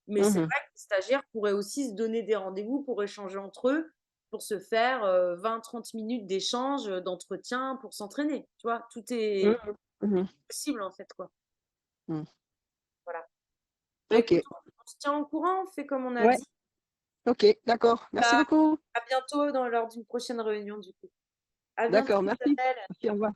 A: Mais c'est vrai que les stagiaires pourraient aussi se donner des rendez-vous pour échanger entre eux, pour se faire 20-30 minutes d'échange, d'entretien, pour s'entraîner. Tu vois, tout est possible en fait, quoi. Voilà. Bah,
C: Ok.
A: écoute, on se tient au courant, on fait comme on a
C: Ouais.
A: dit.
C: Ok, d'accord. Merci beaucoup.
A: À bientôt lors d'une prochaine réunion, du coup. À bientôt,
C: D'accord, merci.
A: Isabelle.
C: Merci, au revoir.